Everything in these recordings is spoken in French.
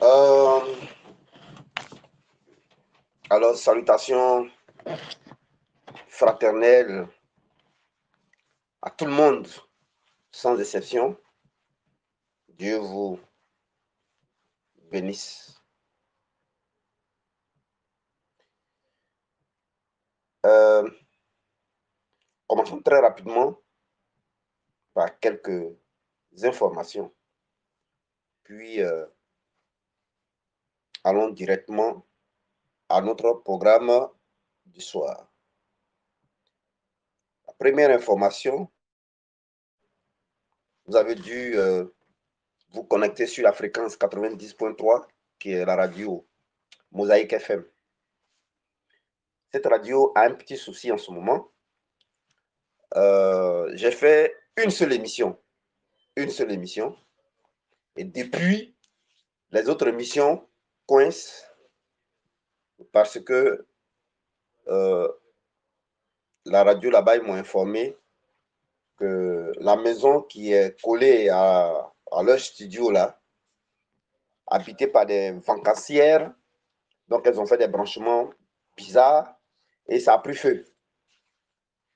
Euh, alors, salutations fraternelles à tout le monde, sans exception. Dieu vous bénisse. Euh, Commençons très rapidement par quelques informations, puis allons directement à notre programme du soir. La première information, vous avez dû vous connecter sur la fréquence 90.3, qui est la radio Mosaïque FM. Cette radio a un petit souci en ce moment. J'ai fait une seule émission. Et depuis, les autres émissions coincent parce que la radio là-bas, ils m'ont informé que la maison qui est collée à leur studio là, habitée par des vacancières, donc elles ont fait des branchements bizarres et ça a pris feu.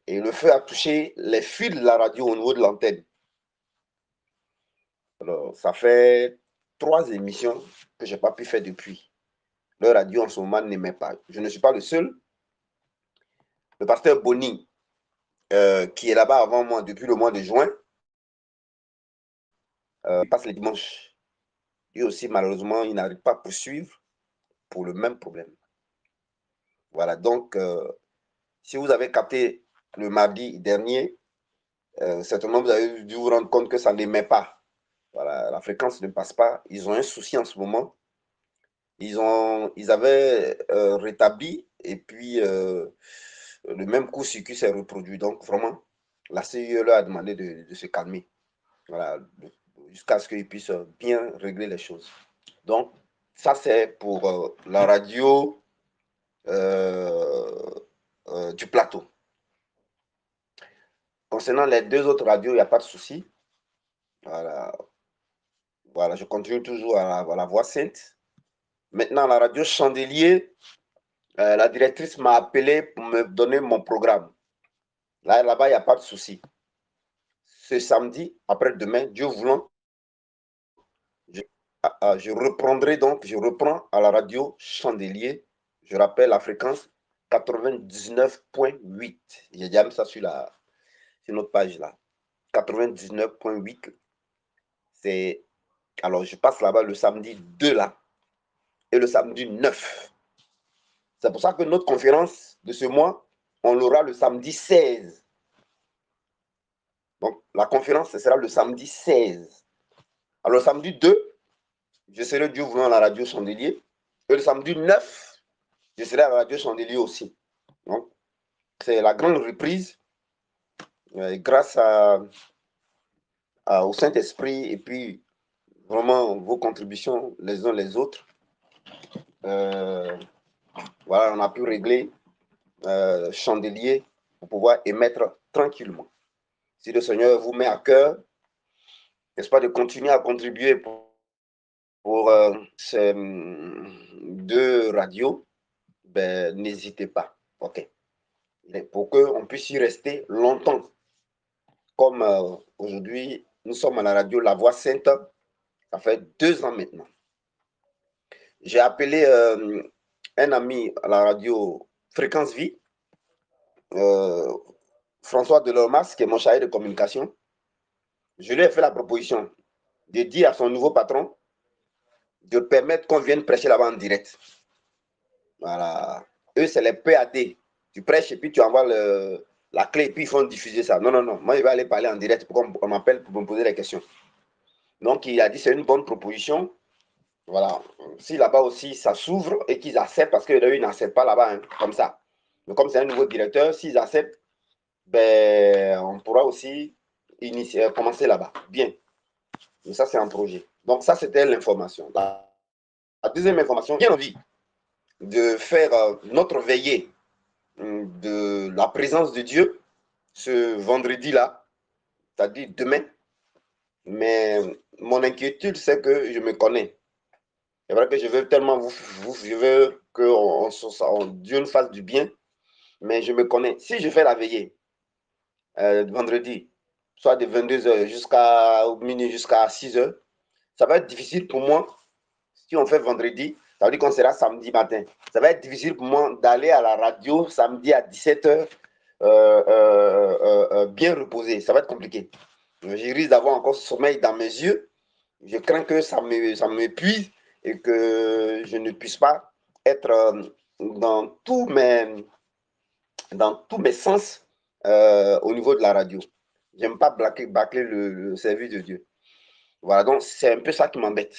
Et le feu a touché les fils de la radio au niveau de l'antenne. Alors, ça fait 3 émissions que je n'ai pas pu faire depuis. Le radio en ce moment n'émet pas. Je ne suis pas le seul. Le pasteur Bonny, qui est là-bas avant moi depuis le mois de juin, il passe les dimanches. Lui aussi, malheureusement, il n'arrive pas à poursuivre pour le même problème. Voilà, donc, si vous avez capté le mardi dernier, certainement vous avez dû vous rendre compte que ça n'émet pas. Voilà, la fréquence ne passe pas. Ils ont un souci en ce moment. Ils avaient rétabli et puis le même court-circuit s'est reproduit. Donc, vraiment, la CIE leur a demandé de se calmer. Voilà, jusqu'à ce qu'ils puissent bien régler les choses. Donc, ça, c'est pour la radio du plateau. Concernant les 2 autres radios, il n'y a pas de souci. Voilà, voilà, je continue toujours à la Voix Sainte. Maintenant, la radio Chandelier, la directrice m'a appelé pour me donner mon programme. Là-bas, il n'y a pas de souci. Ce samedi, après-demain, Dieu voulant, je reprendrai donc, je reprends à la radio Chandelier. Je rappelle la fréquence 99.8. J'ai déjà mis ça sur notre page là. 99.8. C'est. Alors, je passe là-bas le samedi 2 là et le samedi 9. C'est pour ça que notre conférence de ce mois, on l'aura le samedi 16. Donc, la conférence, ce sera le samedi 16. Alors, le samedi 2, je serai Dieu voulant à la radio Chandelier. Et le samedi 9, je serai à la radio Chandelier aussi. Donc, c'est la grande reprise grâce au Saint-Esprit et puis vraiment vos contributions les uns les autres. Voilà, on a pu régler Chandelier pour pouvoir émettre tranquillement. Si le Seigneur vous met à cœur, n'est-ce pas, de continuer à contribuer pour ces 2 radios, ben, n'hésitez pas. OK. Pour qu'on puisse y rester longtemps. Comme aujourd'hui, nous sommes à la radio La Voix Sainte, ça fait 2 ans maintenant. J'ai appelé un ami à la radio Fréquence Vie, François Delormas, qui est mon chargé de communication. Je lui ai fait la proposition de dire à son nouveau patron de permettre qu'on vienne prêcher là-bas en direct. Voilà. Eux, c'est les PAD. Tu prêches et puis tu envoies la clé et puis ils font diffuser ça. Non, non, non. Moi, je vais aller parler en direct pour qu'on m'appelle pour me poser des questions. Donc, il a dit c'est une bonne proposition. Voilà. Si là-bas aussi, ça s'ouvre et qu'ils acceptent, parce qu'eux, ils n'acceptent pas là-bas, hein, comme ça. Mais comme c'est un nouveau directeur, s'ils acceptent, ben, on pourra aussi commencer là-bas. Bien. Mais ça, c'est un projet. Donc, ça, c'était l'information. La deuxième information, bien envie de faire notre veillée de la présence de Dieu ce vendredi-là, c'est-à-dire demain. Mais mon inquiétude, c'est que je me connais. C'est vrai que je veux tellement je veux que Dieu nous fasse du bien, mais je me connais. Si je fais la veillée, vendredi, soit de 22h jusqu'à minuit, jusqu'à 6h, ça va être difficile pour moi. Si on fait vendredi, ça veut dire qu'on sera samedi matin. Ça va être difficile pour moi d'aller à la radio samedi à 17h bien reposé. Ça va être compliqué. Je risque d'avoir encore sommeil dans mes yeux. Je crains que ça m'épuise et que je ne puisse pas être dans tous mes sens au niveau de la radio. J'aime pas bâcler le service de Dieu. Voilà, donc c'est un peu ça qui m'embête.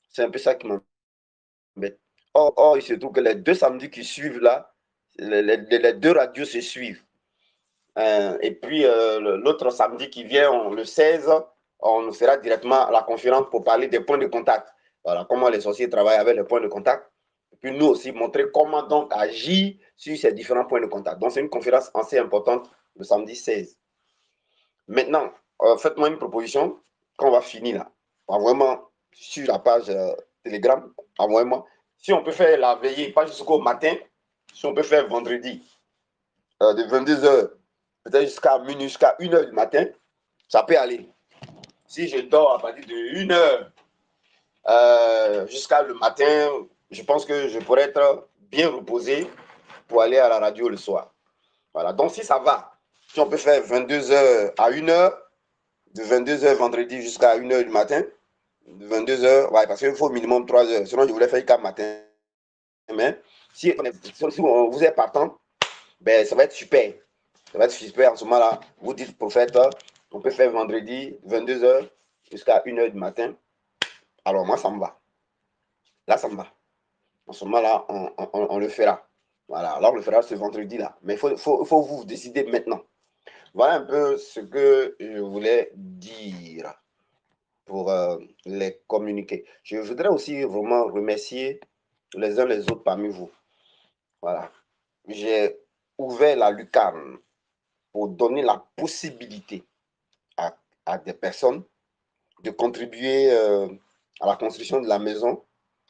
C'est un peu ça qui m'embête. Or, il se trouve que les 2 samedis qui suivent là, les 2 radios se suivent. Et puis l'autre samedi qui vient, le 16, on fera directement la conférence pour parler des points de contact. Voilà, comment les sorciers travaillent avec les points de contact. Et puis nous aussi montrer comment donc agir sur ces différents points de contact. Donc c'est une conférence assez importante le samedi 16. Maintenant, faites-moi une proposition quand on va finir là. Envoyez-moi sur la page Telegram, envoyez-moi. Si on peut faire la veillée, pas jusqu'au matin, si on peut faire vendredi, de 22h, peut-être jusqu'à minuit, jusqu'à 1h du matin, ça peut aller. Si je dors à partir de 1h jusqu'à le matin, je pense que je pourrais être bien reposé pour aller à la radio le soir. Voilà, donc si ça va, si on peut faire 22h à 1h, de 22h vendredi jusqu'à 1h du matin, de 22h, ouais, parce qu'il faut au minimum 3h, sinon je voulais faire 4 matin. Mais si vous êtes partant, ben, ça va être super. Ça va être super en ce moment-là. Vous dites, prophète, on peut faire vendredi, 22h jusqu'à 1h du matin. Alors, moi, ça me va. Là, ça me va. En ce moment-là, on le fera. Voilà, alors on le fera ce vendredi-là. Mais il faut vous décider maintenant. Voilà un peu ce que je voulais dire pour les communiquer. Je voudrais aussi vraiment remercier les uns les autres parmi vous. Voilà. J'ai ouvert la lucarne pour donner la possibilité à des personnes de contribuer à la construction de la maison,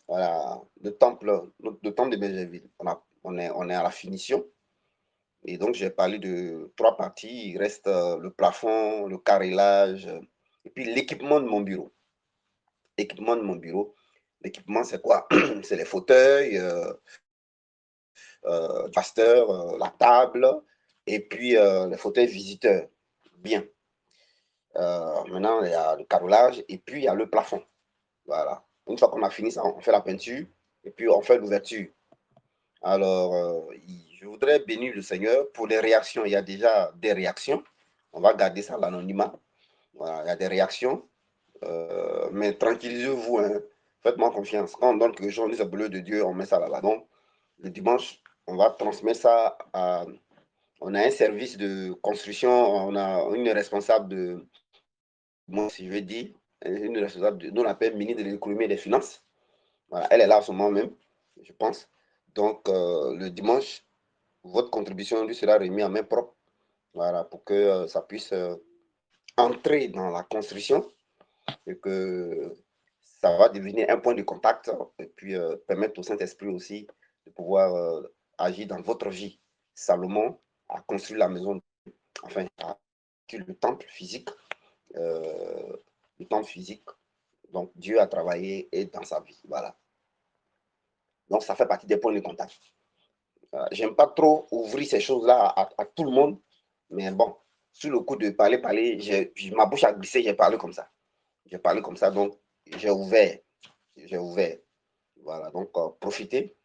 voilà, le temple de Bézéville. On est à la finition. Et donc, j'ai parlé de 3 parties. Il reste le plafond, le carrelage, et puis l'équipement de mon bureau. L'équipement de mon bureau. L'équipement, c'est quoi? C'est les fauteuils, le pasteur, la table, et puis les fauteuils visiteurs. Bien. Maintenant, il y a le carrelage et puis il y a le plafond. Voilà. Une fois qu'on a fini ça, on fait la peinture et puis on fait l'ouverture. Alors, je voudrais bénir le Seigneur pour les réactions. Il y a déjà des réactions. On va garder ça à l'anonymat. Voilà, il y a des réactions. Mais tranquillisez-vous, hein. Faites-moi confiance. Quand on donne quelque chose, on dit c'est bleu de Dieu, on met ça là-bas. Donc, le dimanche, on va transmettre ça à. On a un service de construction, on a une responsable de. Moi, si je veux dire, une responsable, nous on l'appelle ministre de l'économie et des finances. Voilà, elle est là en ce moment même, je pense. Donc, le dimanche, votre contribution lui sera remise en main propre. Voilà, pour que ça puisse entrer dans la construction et que ça va devenir un point de contact et puis permettre au Saint-Esprit aussi de pouvoir agir dans votre vie. Salomon a construit la maison, enfin, a construit euh, le temple physique. Donc, Dieu a travaillé et dans sa vie. Voilà. Donc, ça fait partie des points de contact. J'aime pas trop ouvrir ces choses-là à tout le monde, mais bon, sur le coup de parler, ma bouche a glissé, j'ai parlé comme ça. J'ai parlé comme ça, donc j'ai ouvert. J'ai ouvert. Voilà, donc profitez,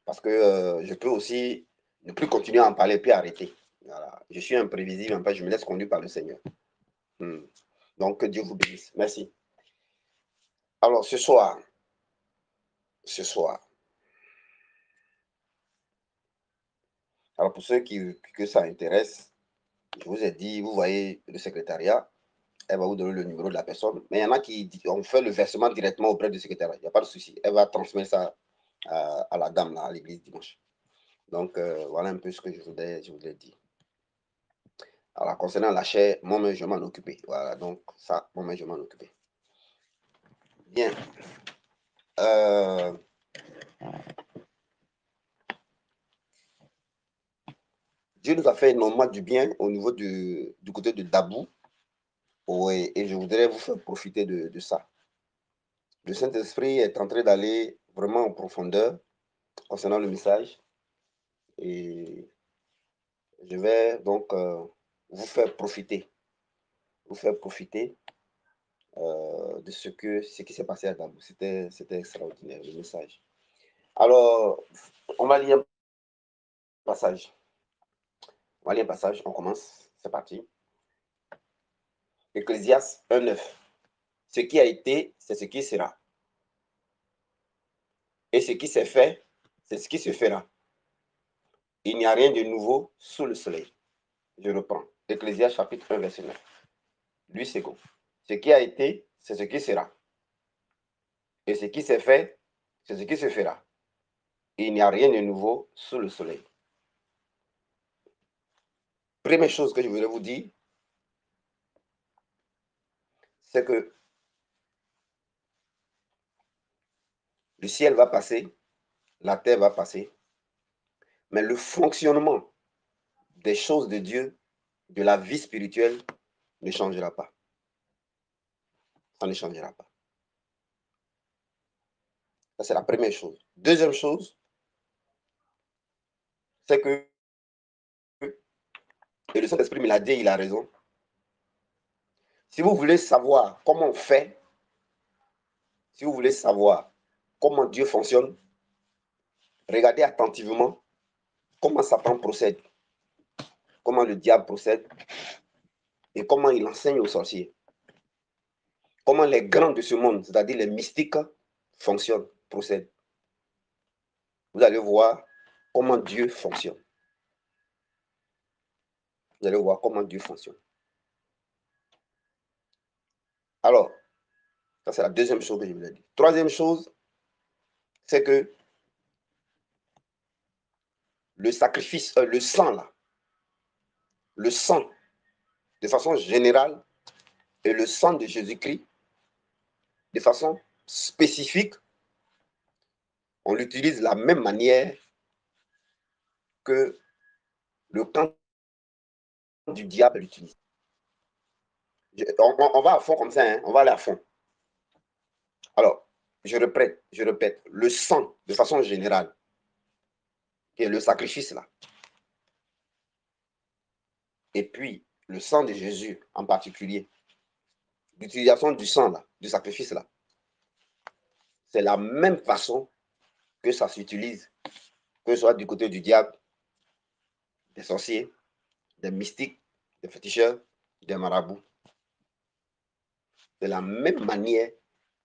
parce que je peux aussi ne plus continuer à en parler, puis arrêter. Voilà. Je suis imprévisible, en fait, je me laisse conduire par le Seigneur. Donc, que Dieu vous bénisse. Merci. Alors, ce soir, alors pour ceux que ça intéresse, je vous ai dit, vous voyez le secrétariat, elle va vous donner le numéro de la personne. Mais il y en a qui ont fait le versement directement auprès du secrétariat. Il n'y a pas de souci. Elle va transmettre ça à la dame là, à l'église dimanche. Donc, voilà un peu ce que je voulais dire. Alors, concernant la chair, moi-même, je m'en occupais. Voilà, donc ça, moi-même, je m'en occupais. Bien. Dieu nous a fait énormément du bien au niveau du côté de Dabou. Oui, et je voudrais vous faire profiter de ça. Le Saint-Esprit est en train d'aller vraiment en profondeur concernant le message. Et je vais donc vous faire profiter de ce qui s'est passé à Dabou. C'était extraordinaire, le message. Alors, on va lire un passage. On commence. C'est parti. Ecclésiaste 1:9. Ce qui a été, c'est ce qui sera. Et ce qui s'est fait, c'est ce qui se fera. Il n'y a rien de nouveau sous le soleil. Je reprends. Ecclésiaste chapitre 1, verset 9. Lui, c'est go. Ce qui a été, c'est ce qui sera. Et ce qui s'est fait, c'est ce qui se fera. Il n'y a rien de nouveau sous le soleil. Première chose que je voudrais vous dire, c'est que le ciel va passer, la terre va passer, mais le fonctionnement des choses de Dieu, de la vie spirituelle, ne changera pas. Ça ne changera pas. Ça, c'est la première chose. Deuxième chose, c'est que, et le Saint-Esprit me l'a dit, il a raison. Si vous voulez savoir comment on fait, si vous voulez savoir comment Dieu fonctionne, regardez attentivement comment Satan procède, comment le diable procède et comment il enseigne aux sorciers. Comment les grands de ce monde, c'est-à-dire les mystiques, fonctionnent, procèdent. Vous allez voir comment Dieu fonctionne. Vous allez voir comment Dieu fonctionne. Alors, ça c'est la deuxième chose que je voulais dire. Troisième chose, c'est que le sacrifice, le sang là, le sang, de façon générale, et le sang de Jésus-Christ, de façon spécifique, on l'utilise de la même manière que le camp du diable l'utilise. On va à fond comme ça, hein, on va aller à fond. Alors, je répète, le sang, de façon générale, qui est le sacrifice là, et puis le sang de Jésus en particulier, l'utilisation du sang là, du sacrifice là, c'est la même façon que ça s'utilise, que ce soit du côté du diable, des sorciers, des mystiques, des féticheurs, des marabouts. De la même manière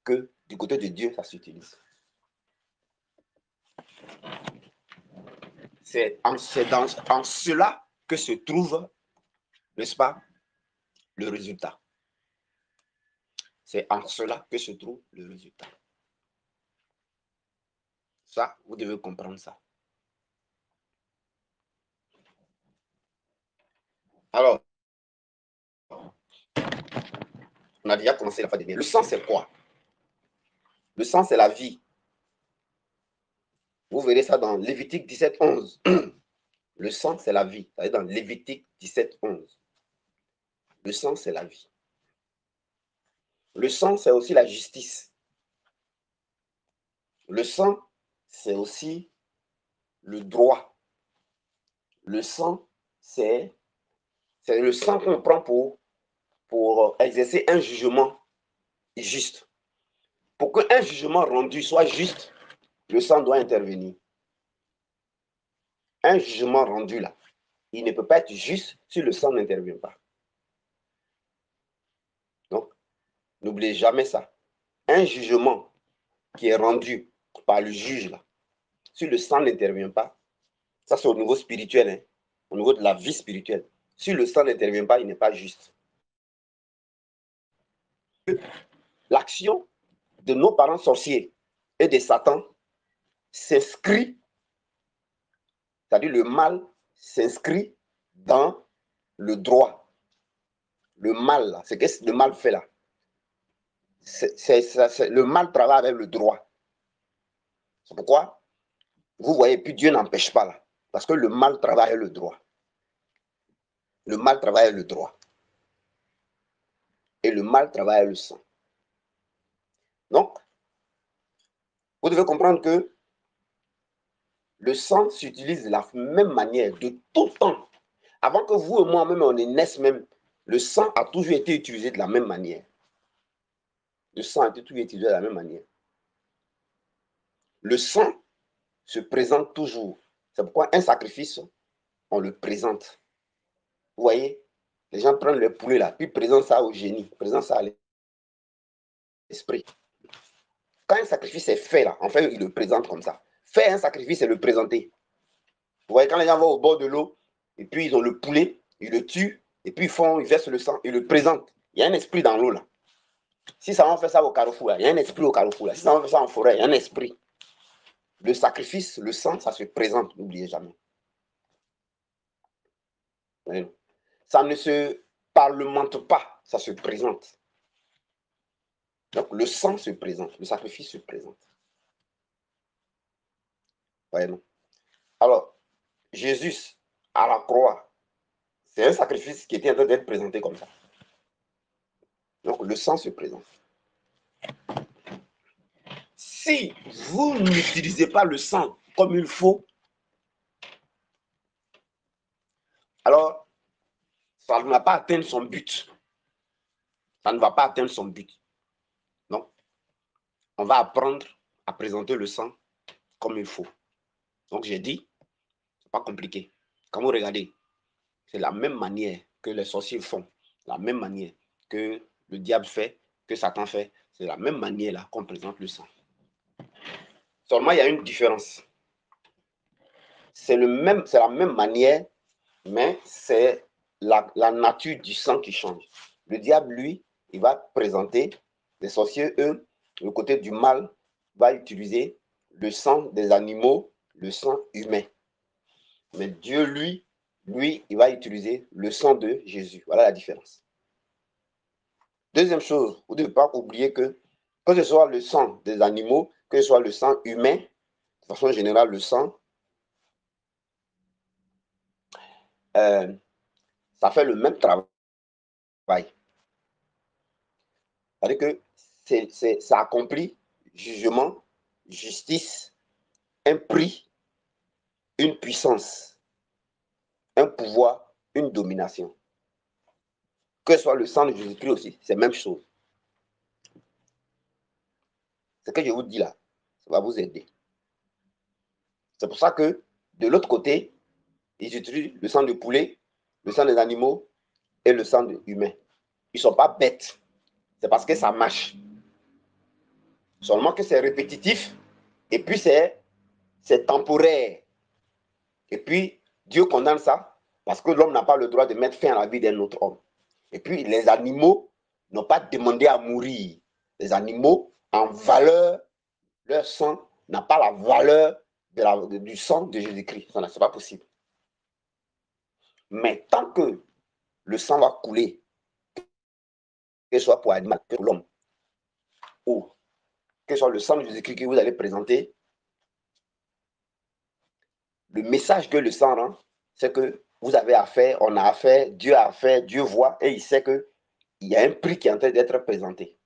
que du côté de Dieu, ça s'utilise. C'est en cela que se trouve, n'est-ce pas, le résultat. C'est en cela que se trouve le résultat. Ça, vous devez comprendre ça. Alors, on a déjà commencé la fois dernière. Le sang, c'est quoi? Le sang, c'est la vie. Vous verrez ça dans Lévitique 17, 11. Le sang, c'est la vie. Ça va être dans Lévitique 17, 11. Le sang, c'est la vie. Le sang, c'est aussi la justice. Le sang, c'est aussi le droit. Le sang, c'est le sang qu'on prend pour exercer un jugement juste. Pour qu'un jugement rendu soit juste, le sang doit intervenir. Un jugement rendu là, il ne peut pas être juste si le sang n'intervient pas. Donc, n'oubliez jamais ça. Un jugement qui est rendu par le juge là, si le sang n'intervient pas, ça c'est au niveau spirituel, hein, au niveau de la vie spirituelle. Si le sang n'intervient pas, il n'est pas juste. L'action de nos parents sorciers et de Satan s'inscrit, c'est-à-dire le mal s'inscrit dans le droit. Le mal, là, c'est qu'est-ce que le mal fait là? Le mal travaille avec le droit. C'est pourquoi, vous voyez, puis Dieu n'empêche pas là. Parce que le mal travaille le droit. Le mal travaille le droit. Et le mal travaille le sang. Donc, vous devez comprendre que le sang s'utilise de la même manière, de tout temps. Avant que vous et moi-même, on naisse même, le sang a toujours été utilisé de la même manière. Le sang a été toujours utilisé de la même manière. Le sang se présente toujours. C'est pourquoi un sacrifice, on le présente. Vous voyez, les gens prennent le poulet là, puis présentent ça au génie, présentent ça à l'esprit. Quand un sacrifice est fait là, en fait, ils le présentent comme ça. Faire un sacrifice et le présenter. Vous voyez, quand les gens vont au bord de l'eau, et puis ils ont le poulet, ils le tuent, et puis ils versent le sang, ils le présentent. Il y a un esprit dans l'eau là. Si ça on fait ça au carrefour, là, il y a un esprit au carrefour là. Si ça on fait ça en forêt, il y a un esprit. Le sacrifice, le sang, ça se présente, n'oubliez jamais. Ça ne se parlemente pas, ça se présente. Donc le sang se présente, le sacrifice se présente. Voyez, non? Alors, Jésus, à la croix, c'est un sacrifice qui était en train d'être présenté comme ça. Donc le sang se présente. Si vous n'utilisez pas le sang comme il faut, alors ça ne va pas atteindre son but. Ça ne va pas atteindre son but. Donc, on va apprendre à présenter le sang comme il faut. Donc, j'ai dit, c'est pas compliqué. Quand vous regardez, c'est la même manière que les sorciers font, la même manière que le diable fait, que Satan fait, c'est la même manière là qu'on présente le sang. Seulement, il y a une différence. C'est la même manière, mais c'est la nature du sang qui change. Le diable, lui, il va présenter, les sorciers, eux, le côté du mal, va utiliser le sang des animaux, le sang humain. Mais Dieu, lui, il va utiliser le sang de Jésus. Voilà la différence. Deuxième chose, vous ne devez pas oublier que ce soit le sang des animaux, que ce soit le sang humain, de façon générale, le sang, ça fait le même travail. C'est-à-dire que ça accomplit jugement, justice, un prix, une puissance, un pouvoir, une domination. Que ce soit le sang de Jésus-Christ aussi, c'est la même chose. Ce que je vous dis là, ça va vous aider. C'est pour ça que de l'autre côté, ils utilisent le sang de poulet, le sang des animaux et le sang humain. Ils ne sont pas bêtes. C'est parce que ça marche. Seulement que c'est répétitif et puis c'est temporaire. Et puis, Dieu condamne ça parce que l'homme n'a pas le droit de mettre fin à la vie d'un autre homme. Et puis, les animaux n'ont pas demandé à mourir. Les animaux, en valeur, leur sang n'a pas la valeur du sang de Jésus-Christ. Ce n'est pas possible. Mais tant que le sang va couler, que ce soit pour l'animal, que pour l'homme, ou que ce soit le sang de Jésus-Christ que vous allez présenter, le message que le sang rend, c'est que vous avez affaire, on a affaire, Dieu voit, et il sait qu'il y a un prix qui est en train d'être présenté.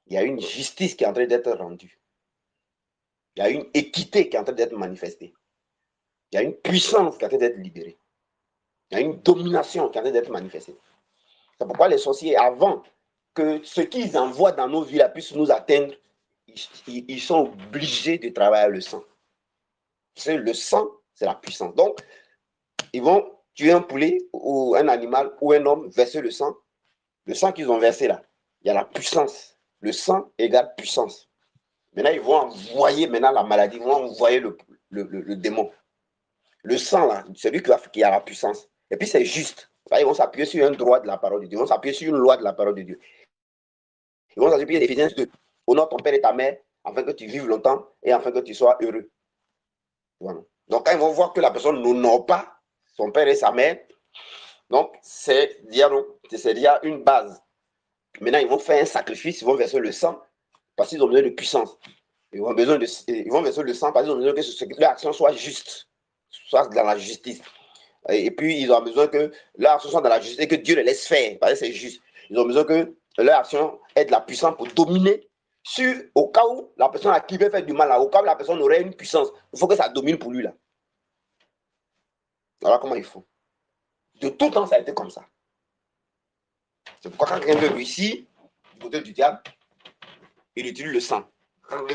Il y a une justice qui est en train d'être rendue. Il y a une équité qui est en train d'être manifestée. Il y a une puissance qui est en train d'être libérée. Il y a une domination qui est en train d'être manifestée. C'est pourquoi les sorciers, avant que ce qu'ils envoient dans nos vies puisse nous atteindre, ils sont obligés de travailler le sang. C'est le sang, c'est la puissance. Donc, ils vont tuer un poulet ou un animal ou un homme, verser le sang. Le sang qu'ils ont versé là, il y a la puissance. Le sang égale puissance. Maintenant, ils vont envoyer la maladie, ils vont envoyer le démon. Le sang là, c'est lui qui a la puissance. Et puis c'est juste. Ils vont s'appuyer sur un droit de la parole de Dieu. Ils vont s'appuyer sur une loi de la parole de Dieu. Ils vont s'appuyer d'Éphésiens 2. Honore ton père et ta mère, afin que tu vives longtemps et afin que tu sois heureux. Voilà. Donc quand ils vont voir que la personne n'honore pas son père et sa mère, donc c'est déjà une base. Maintenant, ils vont faire un sacrifice, ils vont verser le sang, parce qu'ils ont besoin de puissance. Ils ont besoin de sang parce qu'ils ont besoin que leur action soit juste, soit dans la justice. Et puis, ils ont besoin que leur action soit dans la justice et que Dieu les laisse faire, parce que c'est juste. Ils ont besoin que leur action ait de la puissance pour dominer au cas où la personne à qui veut faire du mal, là, au cas où la personne aurait une puissance. Il faut que ça domine pour lui, là. Voilà comment il faut. De tout temps, ça a été comme ça. C'est pourquoi quand quelqu'un veut réussir du côté du diable, il utilise le sang. Quand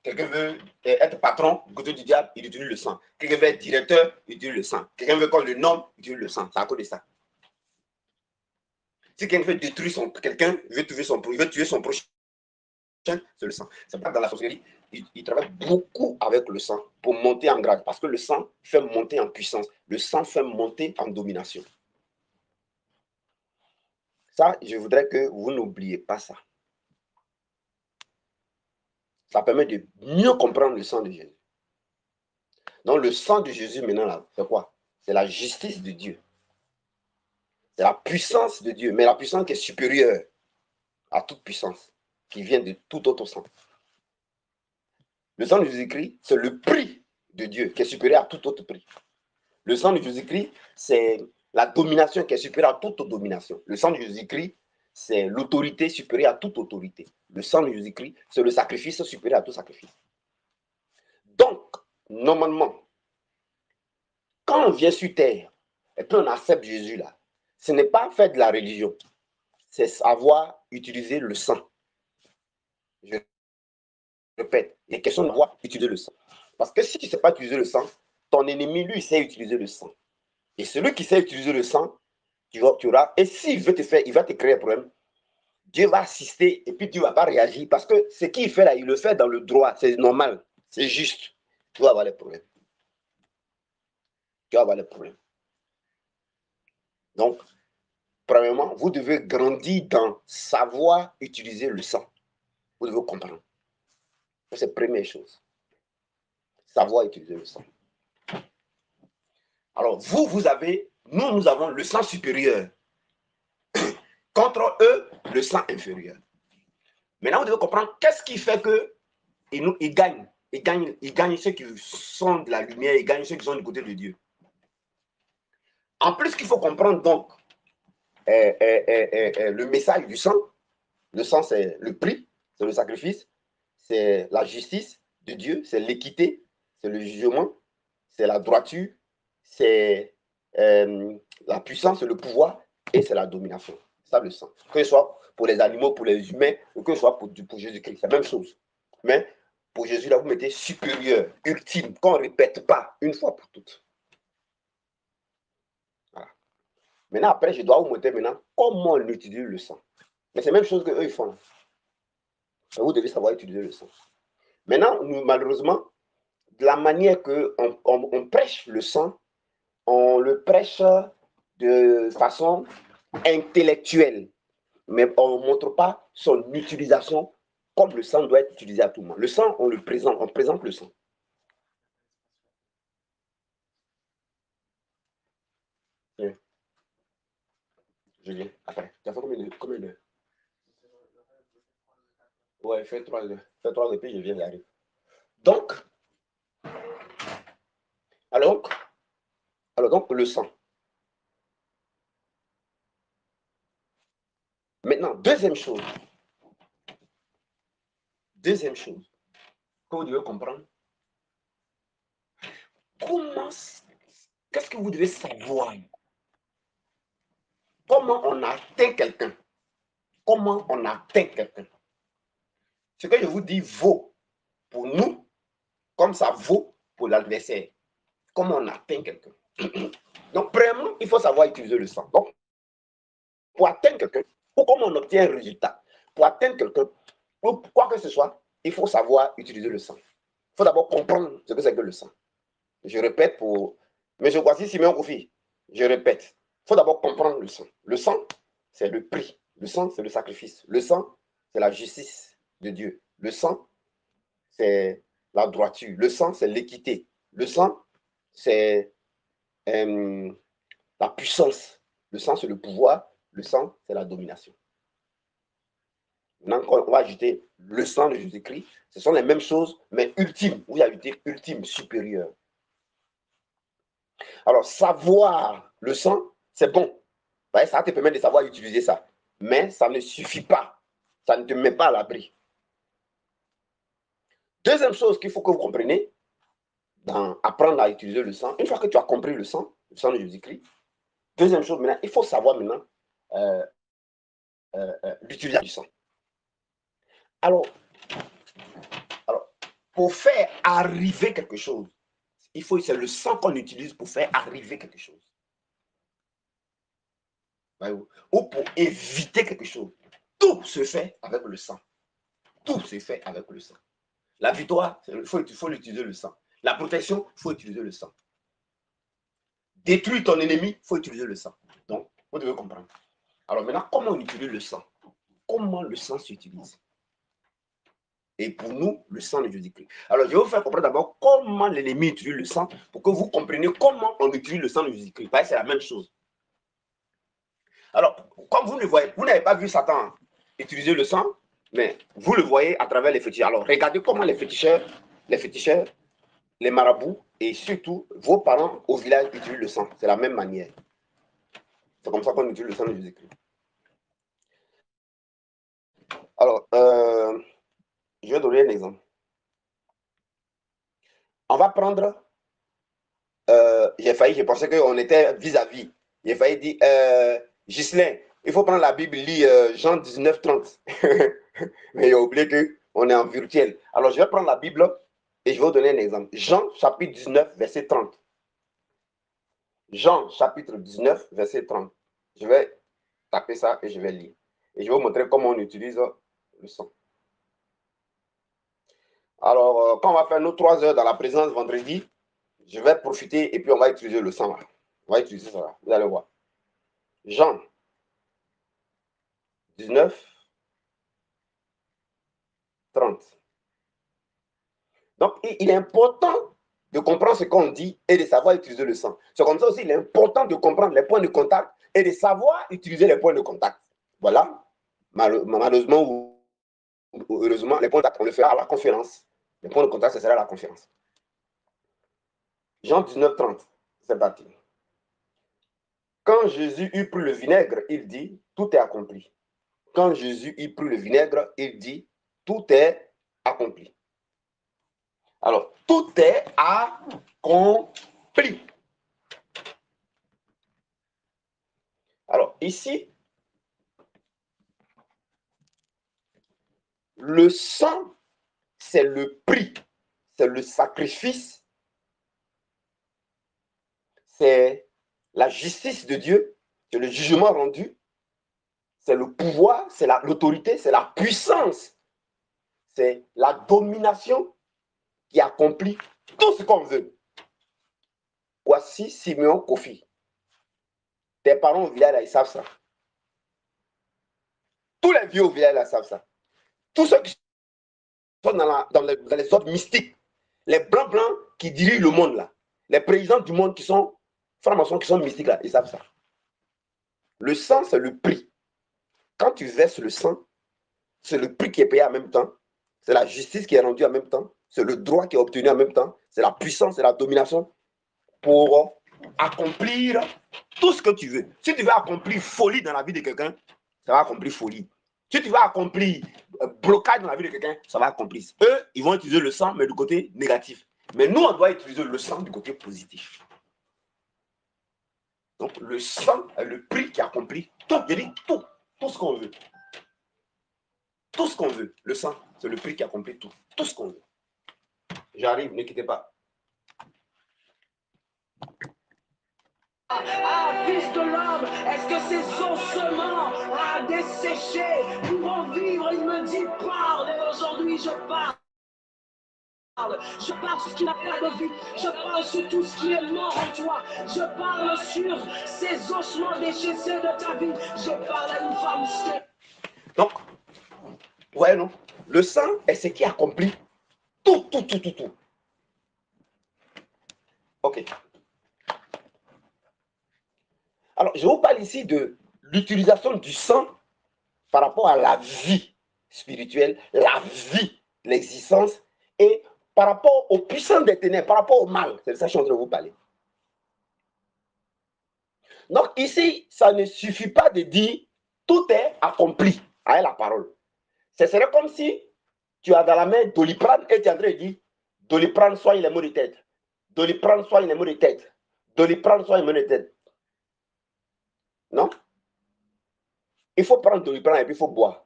quelqu'un veut être patron du côté du diable, il utilise le sang. Quelqu'un veut être directeur, il utilise le sang. Quelqu'un veut qu'on le nomme, il utilise le sang. C'est à cause de ça. Si quelqu'un veut détruire quelqu'un, il veut tuer son prochain, c'est le sang. C'est pas dans la sorcellerie, il travaille beaucoup avec le sang pour monter en grade. Parce que le sang fait monter en puissance. Le sang fait monter en domination. Ça, je voudrais que vous n'oubliez pas ça. Ça permet de mieux comprendre le sang de Jésus. Donc, le sang de Jésus, maintenant, là, c'est quoi? C'est la justice de Dieu. C'est la puissance de Dieu, mais la puissance qui est supérieure à toute puissance, qui vient de tout autre sang. Le sang de Jésus-Christ, c'est le prix de Dieu qui est supérieur à tout autre prix. Le sang de Jésus-Christ, c'est la domination qui est supérieure à toute domination. Le sang de Jésus-Christ, c'est l'autorité supérieure à toute autorité. Le sang de Jésus-Christ, c'est le sacrifice supérieur à tout sacrifice. Donc, normalement, quand on vient sur terre et puis on accepte Jésus là, ce n'est pas faire de la religion, c'est savoir utiliser le sang. Je répète, il est question de savoir utiliser le sang. Parce que si tu ne sais pas utiliser le sang, ton ennemi, lui, sait utiliser le sang. Et celui qui sait utiliser le sang, tu auras, et s'il veut te faire, il va te créer un problème, Dieu va assister et puis Dieu ne va pas réagir parce que ce qu'il fait là, il le fait dans le droit, c'est normal, c'est juste. Tu vas avoir les problèmes. Tu vas avoir les problèmes. Donc, premièrement, vous devez grandir dans savoir utiliser le sang. Vous devez comprendre. C'est la première chose. Savoir utiliser le sang. Alors, nous avons le sang supérieur. Contre eux, le sang inférieur. Maintenant, vous devez comprendre qu'est-ce qui fait qu'ils gagnent. Ils gagnent ceux qui sont de la lumière, ils gagnent ceux qui sont du côté de Dieu. En plus, qu'il faut comprendre donc le message du sang. Le sang, c'est le prix, c'est le sacrifice, c'est la justice de Dieu, c'est l'équité, c'est le jugement, c'est la droiture, c'est la puissance, c'est le pouvoir et c'est la domination. C'est ça le sang. Que ce soit pour les animaux, pour les humains, ou que ce soit pour Jésus-Christ, c'est la même chose. Mais pour Jésus, là, vous mettez supérieur, ultime, qu'on ne répète pas une fois pour toutes. Voilà. Maintenant, après, je dois vous montrer maintenant comment on utilise le sang. Mais c'est la même chose qu'eux, ils font. Vous devez savoir utiliser le sang. Maintenant, nous, malheureusement, de la manière qu'on prêche le sang, on le prêche de façon intellectuelle, mais on ne montre pas son utilisation comme le sang doit être utilisé à tout moment. Le sang, on présente le sang. Bien. Je viens après. Tu as fait combien d'heures? Ouais, fais 3 heures. Fais 3 heures, puis je viens d'arriver. Donc, alors, donc, le sang. Maintenant, deuxième chose que vous devez comprendre, qu'est-ce que vous devez savoir? Comment on atteint quelqu'un? Comment on atteint quelqu'un? Ce que je vous dis vaut pour nous comme ça vaut pour l'adversaire. Comment on atteint quelqu'un? Donc, premièrement, il faut savoir utiliser le sang. Donc, pour atteindre quelqu'un, ou comment on obtient un résultat, pour atteindre quelqu'un, ou quoi que ce soit, il faut savoir utiliser le sang. Il faut d'abord comprendre ce que c'est que le sang. Je répète pour M. Kwasi Simeon Kofi. Je répète. Il faut d'abord comprendre le sang. Le sang, c'est le prix. Le sang, c'est le sacrifice. Le sang, c'est la justice de Dieu. Le sang, c'est la droiture. Le sang, c'est l'équité. Le sang, c'est la puissance. Le sang, c'est le pouvoir. Le sang, c'est la domination. Maintenant, on va ajouter le sang de Jésus-Christ. Ce sont les mêmes choses, mais ultimes. Vous ajoutez ultime, supérieur. Alors, savoir le sang, c'est bon. Ouais, ça te permet de savoir utiliser ça. Mais ça ne suffit pas. Ça ne te met pas à l'abri. Deuxième chose qu'il faut que vous compreniez, dans apprendre à utiliser le sang, une fois que tu as compris le sang de Jésus-Christ, deuxième chose maintenant, il faut savoir maintenant l'utilisation du sang. Alors, pour faire arriver quelque chose, c'est le sang qu'on utilise pour faire arriver quelque chose. Ou pour éviter quelque chose. Tout se fait avec le sang. Tout se fait avec le sang. La victoire, il faut utiliser le sang. La protection, il faut utiliser le sang. Détruire ton ennemi, il faut utiliser le sang. Donc, vous devez comprendre. Alors maintenant, comment on utilise le sang? Comment le sang s'utilise? Et pour nous, le sang de Jésus-Christ. Alors, je vais vous faire comprendre d'abord comment l'ennemi utilise le sang pour que vous compreniez comment on utilise le sang de Jésus-Christ. Parce que c'est la même chose. Alors, comme vous le voyez, vous n'avez pas vu Satan utiliser le sang, mais vous le voyez à travers les féticheurs. Alors, regardez comment les féticheurs, les marabouts et surtout vos parents au village utilisent le sang. C'est la même manière. C'est comme ça qu'on utilise le sang de Jésus-Christ. Alors, je vais donner un exemple. On va prendre, j'ai pensé qu'on était vis-à-vis. J'ai failli dire, Ghislain, il faut prendre la Bible, lire Jean 19, 30. Mais il a oublié qu'on est en virtuel. Alors, je vais prendre la Bible et je vais vous donner un exemple. Jean, chapitre 19, verset 30. Jean, chapitre 19, verset 30. Je vais taper ça et je vais lire. Et je vais vous montrer comment on utilise le sang. Alors, quand on va faire nos 3 heures dans la présence vendredi, je vais profiter et puis on va utiliser le sang. Là. On va utiliser ça. Là. Vous allez voir. Jean 19, 30. Donc, il est important de comprendre ce qu'on dit et de savoir utiliser le sang. C'est comme ça aussi, il est important de comprendre les points de contact et de savoir utiliser les points de contact. Voilà. Malheureusement ou heureusement, les points de contact, on le fera à la conférence. Les points de contact, ce sera à la conférence. Jean 19, 30. C'est parti. Quand Jésus eut pris le vinaigre, il dit, tout est accompli. Quand Jésus eut pris le vinaigre, il dit, tout est accompli. Alors, tout est accompli. Alors, ici, le sang, c'est le prix, c'est le sacrifice, c'est la justice de Dieu, c'est le jugement rendu, c'est le pouvoir, c'est l'autorité, c'est la puissance, c'est la domination qui accomplit tout ce qu'on veut. Voici Simeon Kofi. Tes parents au village, là, ils savent ça. Tous les vieux au village, là, savent ça. Tous ceux qui sont dans les ordres mystiques, les blancs qui dirigent le monde, là, les présidents du monde qui sont francs-maçons, qui sont mystiques, là, ils savent ça. Le sang, c'est le prix. Quand tu verses le sang, c'est le prix qui est payé en même temps, c'est la justice qui est rendue en même temps, c'est le droit qui est obtenu en même temps, c'est la puissance, c'est la domination pour accomplir tout ce que tu veux. Si tu veux accomplir folie dans la vie de quelqu'un, ça va accomplir folie. Si tu veux accomplir blocage dans la vie de quelqu'un, ça va accomplir. Eux, ils vont utiliser le sang, mais du côté négatif. Mais nous, on doit utiliser le sang du côté positif. Donc, le sang est le prix qui accomplit tout. Je dis tout ce qu'on veut. Tout ce qu'on veut. Le sang, c'est le prix qui accomplit tout. Tout ce qu'on veut. J'arrive, ne quittez pas. Ah, fils de l'homme, est-ce que ces ossements à dessécher pourront vivre? Il me dit parle, et aujourd'hui je parle. Je parle sur ce qui n'a pas de vie. Je parle sur tout ce qui est mort en toi. Je parle sur ces ossements déchaissés de ta vie. Je parle à une femme. Donc, ouais, non. Le sang est ce qui accomplit tout. Ok. Alors, je vous parle ici de l'utilisation du sang par rapport à la vie. spirituelle, la vie, l'existence, et par rapport aux puissants des ténèbres, par rapport au mal. C'est de ça que je suis en train de vous parler. Donc ici, ça ne suffit pas de dire tout est accompli avec la parole. Ce serait comme si tu as dans la main Doliprane et tu es en train de dire Doliprane soigne les maux de tête. Doliprane soigne les maux de tête. Doliprane soigne les maux de tête. Non? Il faut prendre Doliprane et puis il faut boire.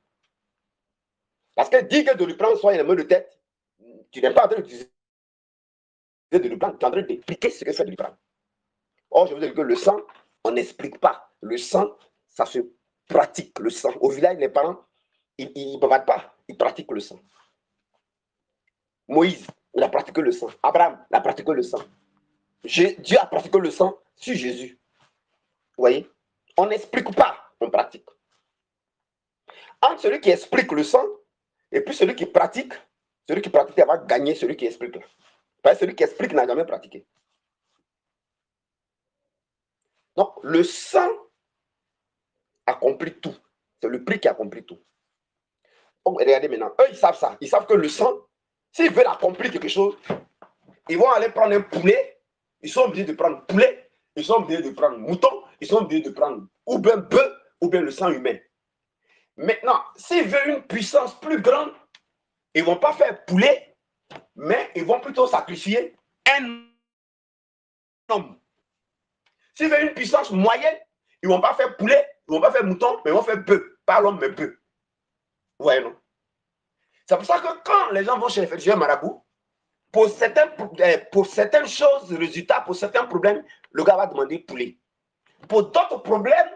Parce que dire que Doliprane soigne les maux de tête, tu n'es pas en train d'utiliser Doliprane, tu es en train d'expliquer ce que c'est Doliprane. Or, je vous dis que le sang, on n'explique pas. Le sang, ça se pratique, le sang. Au village, les parents, ils ne bavardent pas, ils pratiquent le sang. Moïse, il a pratiqué le sang. Abraham, il a pratiqué le sang. Dieu a pratiqué le sang sur Jésus. Vous voyez? On n'explique pas, on pratique. Entre celui qui explique le sang et puis celui qui pratique va gagner celui qui explique. Parce que celui qui explique n'a jamais pratiqué. Donc, le sang accomplit tout. C'est le prix qui accomplit tout. Donc, regardez maintenant, eux, ils savent ça. Ils savent que le sang, s'ils veulent accomplir quelque chose, ils vont aller prendre un poulet. Ils sont obligés de prendre poulet. Ils sont obligés de prendre mouton. Ils sont obligés de prendre ou bien bœuf ou bien le sang humain. Maintenant, s'ils veulent une puissance plus grande, ils ne vont pas faire poulet, mais ils vont plutôt sacrifier un homme. S'ils veulent une puissance moyenne, ils ne vont pas faire poulet, ils ne vont pas faire mouton, mais ils vont faire bœuf. Pas l'homme, mais bœuf. Vous voyez, non? C'est pour ça que quand les gens vont chez les féticheurs marabouts, pour certaines choses, résultats, pour certains problèmes, le gars va demander poulet. Pour d'autres problèmes,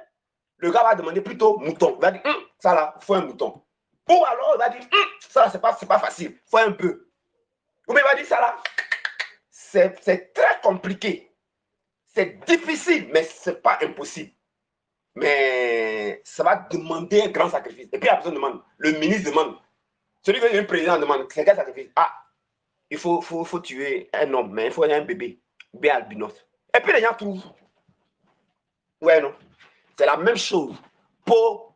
le gars va demander plutôt mouton. Il va dire, ça là, il faut un mouton. Ou alors, il va dire, ça là, c'est pas facile, il faut un peu. Ou bien il va dire, ça là, c'est très compliqué. C'est difficile, mais ce n'est pas impossible. Mais ça va demander un grand sacrifice. Et puis la personne demande, le ministre demande, celui qui est le président demande, c'est quel sacrifice? Ah, il faut tuer un homme, mais il faut un bébé albinos. Et puis les gens trouvent. Ouais, non. C'est la même chose. Pour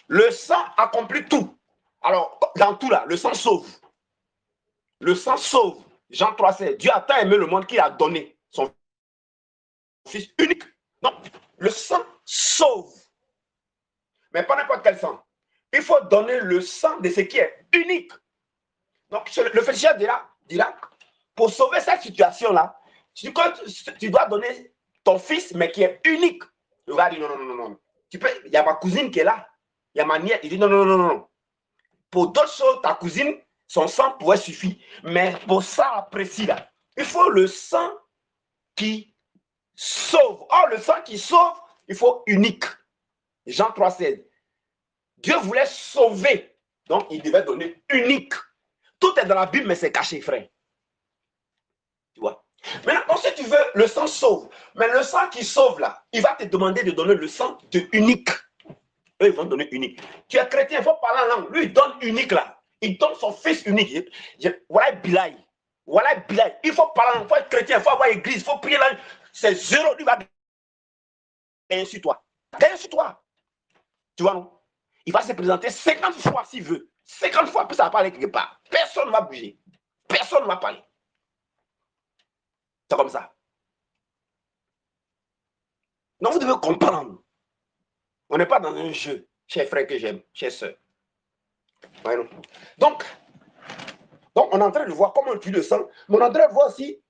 le sang accomplit tout. Alors, dans tout là, le sang sauve. Le sang sauve. Jean 3,16. Dieu a tant aimé le monde qu'il a donné son fils unique. Non, le sang sauve. Mais pas n'importe quel sang. Il faut donner le sang de ce qui est unique. Donc, le féticheur dira, pour sauver cette situation-là, tu dois donner ton fils, mais qui est unique. Le gars dit non. Il y a ma cousine qui est là. Il y a ma nièce. Il dit non. Pour d'autres choses, ta cousine, son sang pourrait suffire. Mais pour ça, précis là, il faut le sang qui sauve. Or, le sang qui sauve, il faut unique. Jean 3,16. Dieu voulait sauver. Donc, il devait donner unique. Tout est dans la Bible, mais c'est caché, frère. Tu vois? Maintenant, si tu veux, le sang sauve. Mais le sang qui sauve, là, il va te demander de donner le sang de unique. Eux, ils vont donner unique. Tu es chrétien, il faut parler en langue. Lui, il donne unique, là. Il donne son fils unique. Voilà Bilal. Il faut parler en langue. Il faut être chrétien, il faut avoir église, il faut prier là. C'est zéro. Lui va gagner sur toi. Tu vois, non? Il va se présenter 50 fois s'il veut. 50 fois, puis ça va parler quelque part. Personne ne va bouger. Personne ne va parler. C'est comme ça. Donc, vous devez comprendre. On n'est pas dans un jeu, chers frères que j'aime, chers sœurs. Ouais, non. Donc, on est en train de voir comment on utilise le sang, mais on est en train de voir si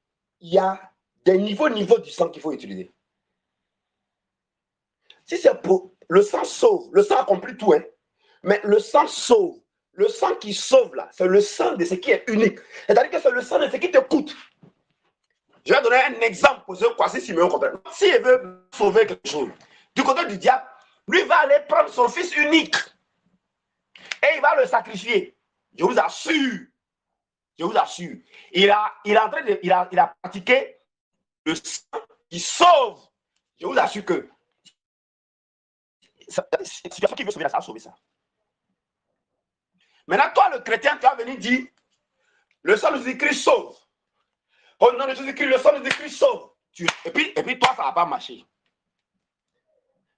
il y a des niveaux du sang qu'il faut utiliser. Si c'est pour le sang sauve, le sang accomplit tout, hein. Mais le sang sauve. Le sang qui sauve là, c'est le sang de ce qui est unique. C'est-à-dire que c'est le sang de ce qui te coûte. Je vais donner un exemple pour ceux qui Simeon comprennent. S'il veut sauver quelque chose, du côté du diable, lui va aller prendre son fils unique et il va le sacrifier. Je vous assure. Il a pratiqué le sang qui sauve. Je vous assure que c'est qui veut sauver ça, sauver ça. Maintenant, toi, le chrétien, tu vas venir dire le sang de Jésus-Christ sauve. Au nom de Jésus-Christ, le sang de Jésus-Christ sauve. Et puis toi, ça ne va pas marcher.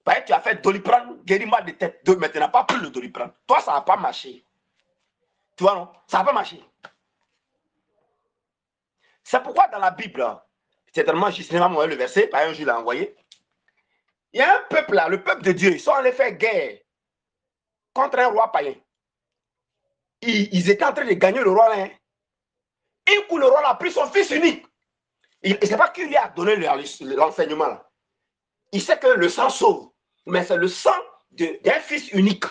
Bah, tu as fait Doliprane, guéris-moi de tête. Mais tu n'as pas pris le Doliprane. Toi, ça n'a pas marché. Tu vois, non? Ça n'a pas marché. C'est pourquoi dans la Bible, certainement, Justin m'a envoyé le verset, par un jour, il l'a envoyé. Il y a un peuple là, le peuple de Dieu, ils sont allés faire guerre contre un roi païen. Ils étaient en train de gagner le roi là. Hein. Un coup, le roi a pris son fils unique. Il ne sait pas qui lui a donné l'enseignement là. Il sait que le sang sauve, mais c'est le sang d'un fils unique.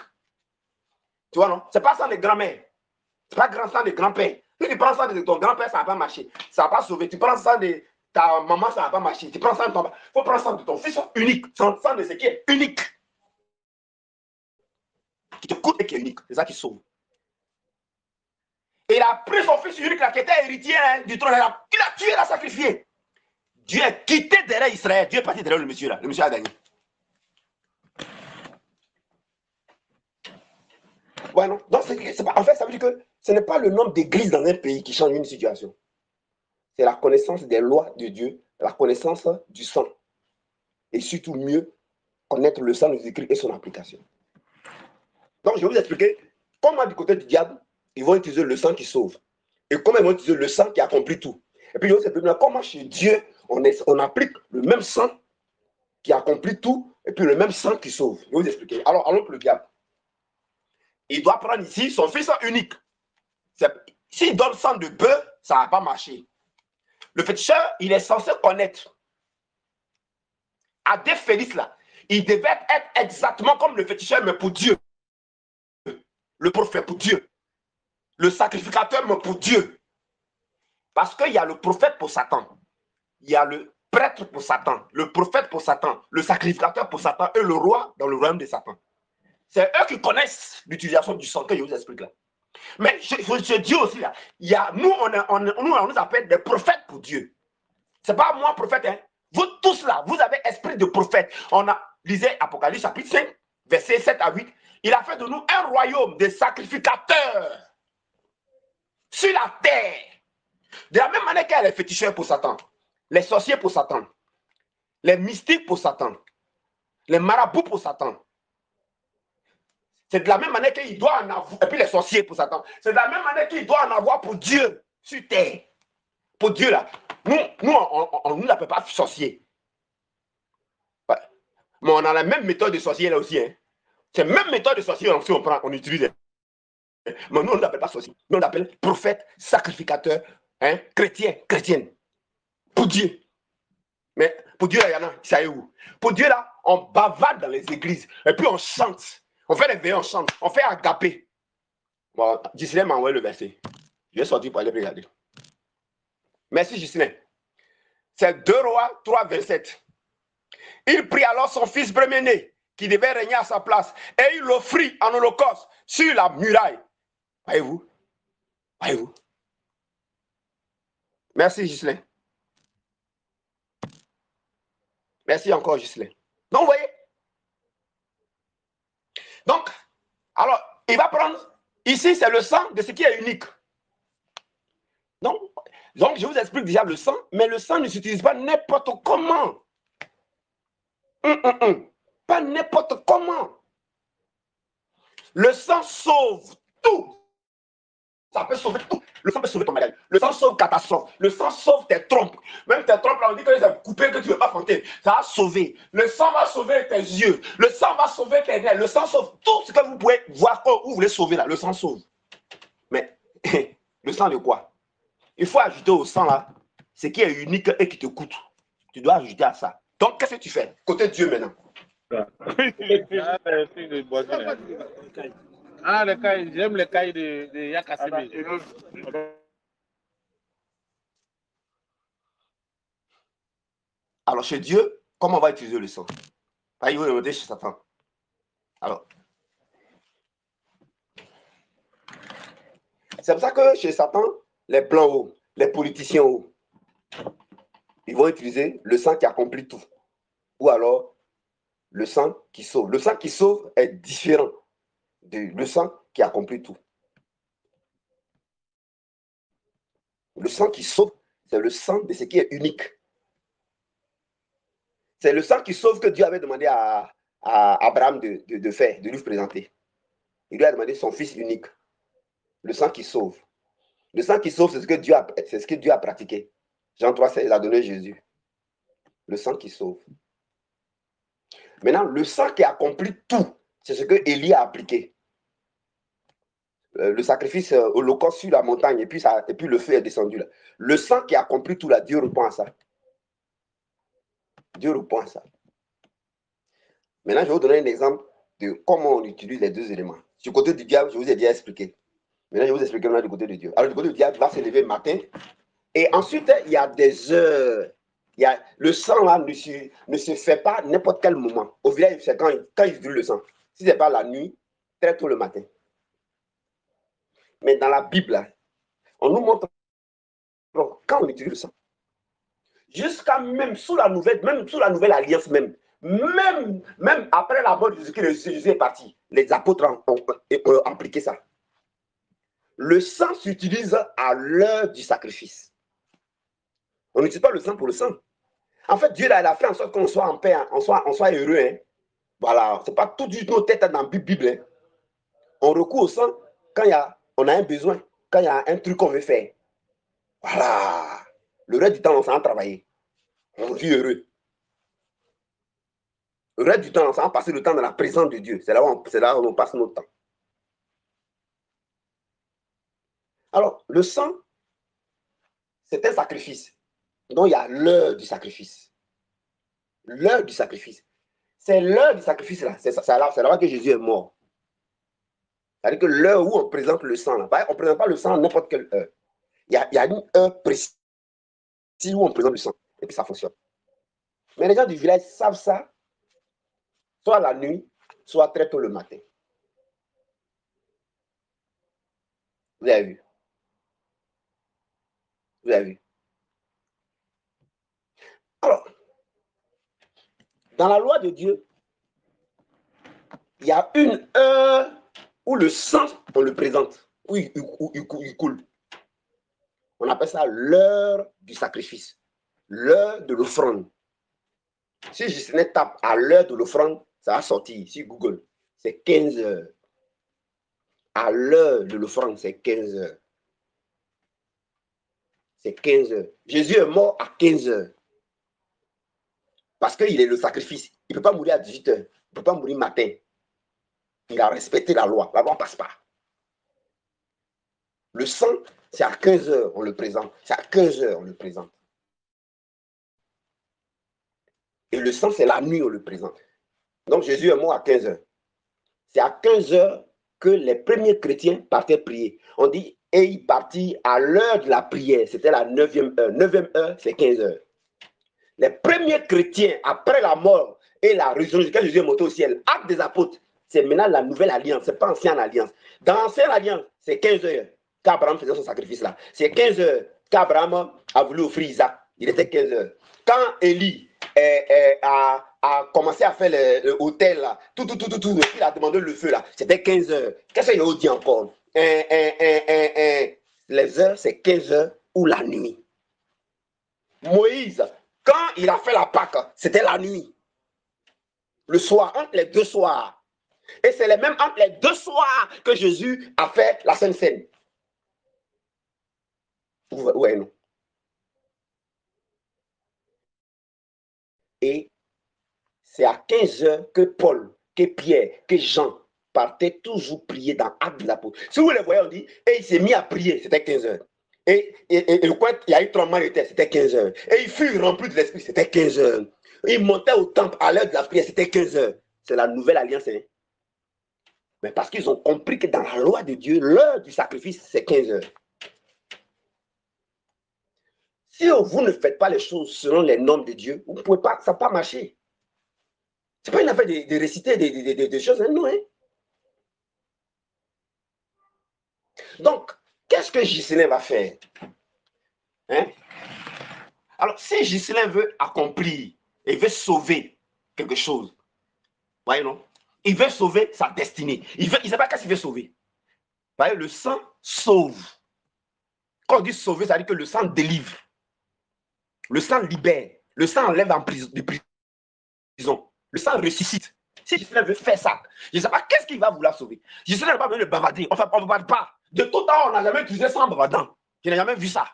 Tu vois, non? Ce n'est pas sang de grand-mère. Ce n'est pas grand sang de grand-père. Si tu prends ça de ton grand-père, ça ne va pas marcher. Ça ne va pas sauver. Tu prends ça de ta maman, ça ne va pas marcher. Tu prends ça de ton... Il faut prendre ça de ton fils unique. Sang de ce qui est unique. Qui te coûte et qui est unique. C'est ça qui sauve. Et il a pris son fils unique là, qui était héritier hein, du trône. Il a tué, il a sacrifié. Dieu a quitté derrière Israël. Dieu est parti derrière le monsieur là. Le monsieur a gagné. Ouais, non. Donc, en fait, ça veut dire que ce n'est pas le nombre d'églises dans un pays qui change une situation. C'est la connaissance des lois de Dieu, la connaissance du sang. Et surtout, mieux connaître le sang de Jésus-Christ et son application. Donc, je vais vous expliquer comment, du côté du diable, ils vont utiliser le sang qui sauve. Et comment ils vont utiliser le sang qui accomplit tout. Et puis, je vais vous expliquer comment chez Dieu, on applique le même sang qui accomplit tout, et puis le même sang qui sauve. Je vais vous expliquer. Alors, allons pour le diable. Il doit prendre ici son fils unique. S'il donne sang de bœuf, ça ne va pas marcher. Le féticheur, il est censé connaître. Adé Félix, là, il devait être exactement comme le féticheur, mais pour Dieu. Le prophète pour Dieu. Le sacrificateur, mais pour Dieu. Parce qu'il y a le prophète pour Satan. Il y a le prêtre pour Satan. Le prophète pour Satan. Le sacrificateur pour Satan et le roi dans le royaume de Satan. C'est eux qui connaissent l'utilisation du sang que je vous explique là. Mais je dis aussi là, nous, on nous appelle des prophètes pour Dieu. Ce n'est pas moi prophète. Hein. Vous tous là, vous avez esprit de prophète. On a lisé Apocalypse chapitre 5, versets 7 à 8. Il a fait de nous un royaume de sacrificateurs sur la terre. De la même manière qu'il y a les féticheurs pour Satan, les sorciers pour Satan, les mystiques pour Satan, les marabouts pour Satan. C'est de la même manière qu'il doit en avoir, et puis les sorciers pour Satan. C'est de la même manière qu'il doit en avoir pour Dieu sur terre. Pour Dieu là. Nous on ne l'appelle pas sorcier. Ouais. Mais on a la même méthode de sorcier là aussi. Hein. C'est la même méthode de sorcier aussi on utilise. Mais nous on ne l'appelle pas sorcier. Nous on l'appelle prophète, sacrificateur, hein, chrétien, chrétienne. Pour Dieu. Mais pour Dieu là, il y en a, ça est où? Pour Dieu là, on bavarde dans les églises. Et puis on chante. On fait les veillées, on chante. On fait agapé. Bon, Gislain m'a envoyé le verset. Je vais sortir pour aller regarder. Merci Gislain. C'est 2 Rois 3, 27. Il prit alors son fils premier-né, qui devait régner à sa place, et il l'offrit en holocauste sur la muraille. Voyez-vous? Voyez-vous? Merci Gislain. Merci encore Gislain. Donc, vous voyez? Donc, alors, il va prendre, ici, c'est le sang de ce qui est unique. Donc, je vous explique déjà le sang, mais le sang ne s'utilise pas n'importe comment. Pas n'importe comment. Le sang sauve tout. Ça peut sauver tout. Le sang peut sauver ton mariage. Le sang sauve catastrophe. Le sang sauve tes trompes. Même tes trompes, là, on dit que c'est coupé, que tu ne veux pas fronter. Ça va sauver. Le sang va sauver tes yeux. Le sang va sauver tes nerfs. Le sang sauve tout ce que vous pouvez voir quand vous voulez sauver là. Le sang sauve. Mais le sang de quoi? Il faut ajouter au sang là ce qui est unique et qui te coûte. Tu dois ajouter à ça. Donc, qu'est-ce que tu fais? Côté Dieu maintenant. Ah, les cailles, j'aime les cailles de Yakasimi. Alors, chez Dieu, comment on va utiliser le sang? Il faut demander chez Satan. Alors, c'est pour ça que chez Satan, les blancs hauts, les politiciens hauts, ils vont utiliser le sang qui accomplit tout. Ou alors, le sang qui sauve. Le sang qui sauve est différent le sang qui accomplit tout. Le sang qui sauve, c'est le sang de ce qui est unique. C'est le sang qui sauve que Dieu avait demandé à à Abraham de faire, de lui présenter. Il lui a demandé son fils unique, le sang qui sauve. Le sang qui sauve, c'est ce que Dieu a pratiqué. Jean 3, il a donné Jésus. Le sang qui sauve. Maintenant, le sang qui accomplit tout, c'est ce que Élie a appliqué. Le sacrifice holocauste sur la montagne, et puis le feu est descendu là. Le sang qui accomplit tout là, Dieu répond à ça. Dieu répond à ça. Maintenant, je vais vous donner un exemple de comment on utilise les deux éléments. Du côté du diable, je vous ai déjà expliqué. Maintenant, je vais vous expliquer maintenant du côté de Dieu. Alors, du côté du diable, il va se lever le matin. Et ensuite, il y a des heures. Le sang là ne se fait pas n'importe quel moment. Au village, c'est quand il brûle le sang. Si ce n'est pas la nuit, très tôt le matin. Mais dans la Bible, là, on nous montre quand on utilise le sang. Jusqu'à même sous la nouvelle alliance même après la mort de Jésus, Jésus est parti. Les apôtres ont appliqué ça. Le sang s'utilise à l'heure du sacrifice. On n'utilise pas le sang pour le sang. En fait, Dieu là, il a fait en sorte qu'on soit en paix, hein, on soit heureux. Hein. Voilà, c'est pas tout du tout nos têtes dans la Bible. Hein. On recourt au sang quand on a un besoin, quand il y a un truc qu'on veut faire. Voilà. Le reste du temps, on s'en travailler. On vit heureux. Le reste du temps, on s'en passer le temps dans la présence de Dieu. C'est là où on passe notre temps. Alors, le sang, c'est un sacrifice. Donc, il y a l'heure du sacrifice. L'heure du sacrifice. C'est l'heure du sacrifice là. C'est là-bas que Jésus est mort. C'est-à-dire que l'heure où on présente le sang, là, on ne présente pas le sang à n'importe quelle heure. Il y a une heure précise où on présente le sang. Et puis ça fonctionne. Mais les gens du village savent ça, soit la nuit, soit très tôt le matin. Vous avez vu? Vous avez vu? Alors, dans la loi de Dieu, il y a une heure où le sang, on le présente, où il coule. On appelle ça l'heure du sacrifice, l'heure de l'offrande. Si je tape à l'heure de l'offrande, ça va sortir sur Google. C'est 15 heures. À l'heure de l'offrande, c'est 15 heures. C'est 15 heures. Jésus est mort à 15 heures. Parce qu'il est le sacrifice. Il ne peut pas mourir à 18 heures. Il ne peut pas mourir matin. Il a respecté la loi. La loi ne passe pas. Le sang, c'est à 15 heures, on le présente. C'est à 15 heures, on le présente. Et le sang, c'est la nuit, on le présente. Donc, Jésus est mort à 15 heures. C'est à 15 heures que les premiers chrétiens partaient prier. On dit, et il partit à l'heure de la prière. C'était la 9e heure. 9e heure, c'est 15 heures. Les premiers chrétiens, après la mort et la résurrection, quand Jésus est monté au ciel, acte des apôtres, c'est maintenant la nouvelle alliance, c'est pas ancienne alliance. Dans l'ancienne alliance, c'est 15 heures qu'Abraham faisait son sacrifice là. C'est 15 heures qu'Abraham a voulu offrir Isaac. Il était 15 heures. Quand Élie a commencé à faire l'autel là, tout, il a demandé le feu là, c'était 15 heures. Qu'est-ce qu'il a dit encore? Les heures, c'est 15 heures ou la nuit. Moïse, quand il a fait la Pâque, c'était la nuit. Le soir, entre les deux soirs. Et c'est les mêmes entre les deux soirs que Jésus a fait la Sainte Seine. Ouais, non. Et c'est à 15 heures que Paul, que Pierre, que Jean partaient toujours prier dans Actes des Apôtres. Si vous les voyez, on dit, et il s'est mis à prier, c'était 15 heures. Et il y a eu tremblement de terre, c'était 15 heures. Et il fut rempli de l'esprit, c'était 15 heures. Il montait au temple à l'heure de la prière, c'était 15 heures. C'est la nouvelle alliance. Hein? Mais parce qu'ils ont compris que dans la loi de Dieu, l'heure du sacrifice, c'est 15 heures. Si vous ne faites pas les choses selon les normes de Dieu, vous ne pouvez pas, ça ne va pas marcher. Ce n'est pas une affaire de réciter des choses, hein, non. Hein? Donc, qu'est-ce que Ghislain va faire? Hein? Alors, si Ghislain veut accomplir et veut sauver quelque chose, voyez, non? Il veut sauver sa destinée. Il ne sait pas qu'est-ce qu'il veut sauver. Voyez, le sang sauve. Quand on dit sauver, ça veut dire que le sang délivre. Le sang libère. Le sang enlève de prison. Le sang ressuscite. Si Gislain veut faire ça, je ne sais pas qu'est-ce qu'il va vouloir sauver. Gislain n'a pas besoin de bavarder. Enfin, on ne bavarde pas. De tout temps, on n'a jamais utilisé ça en bavardant. Je n'ai jamais vu ça.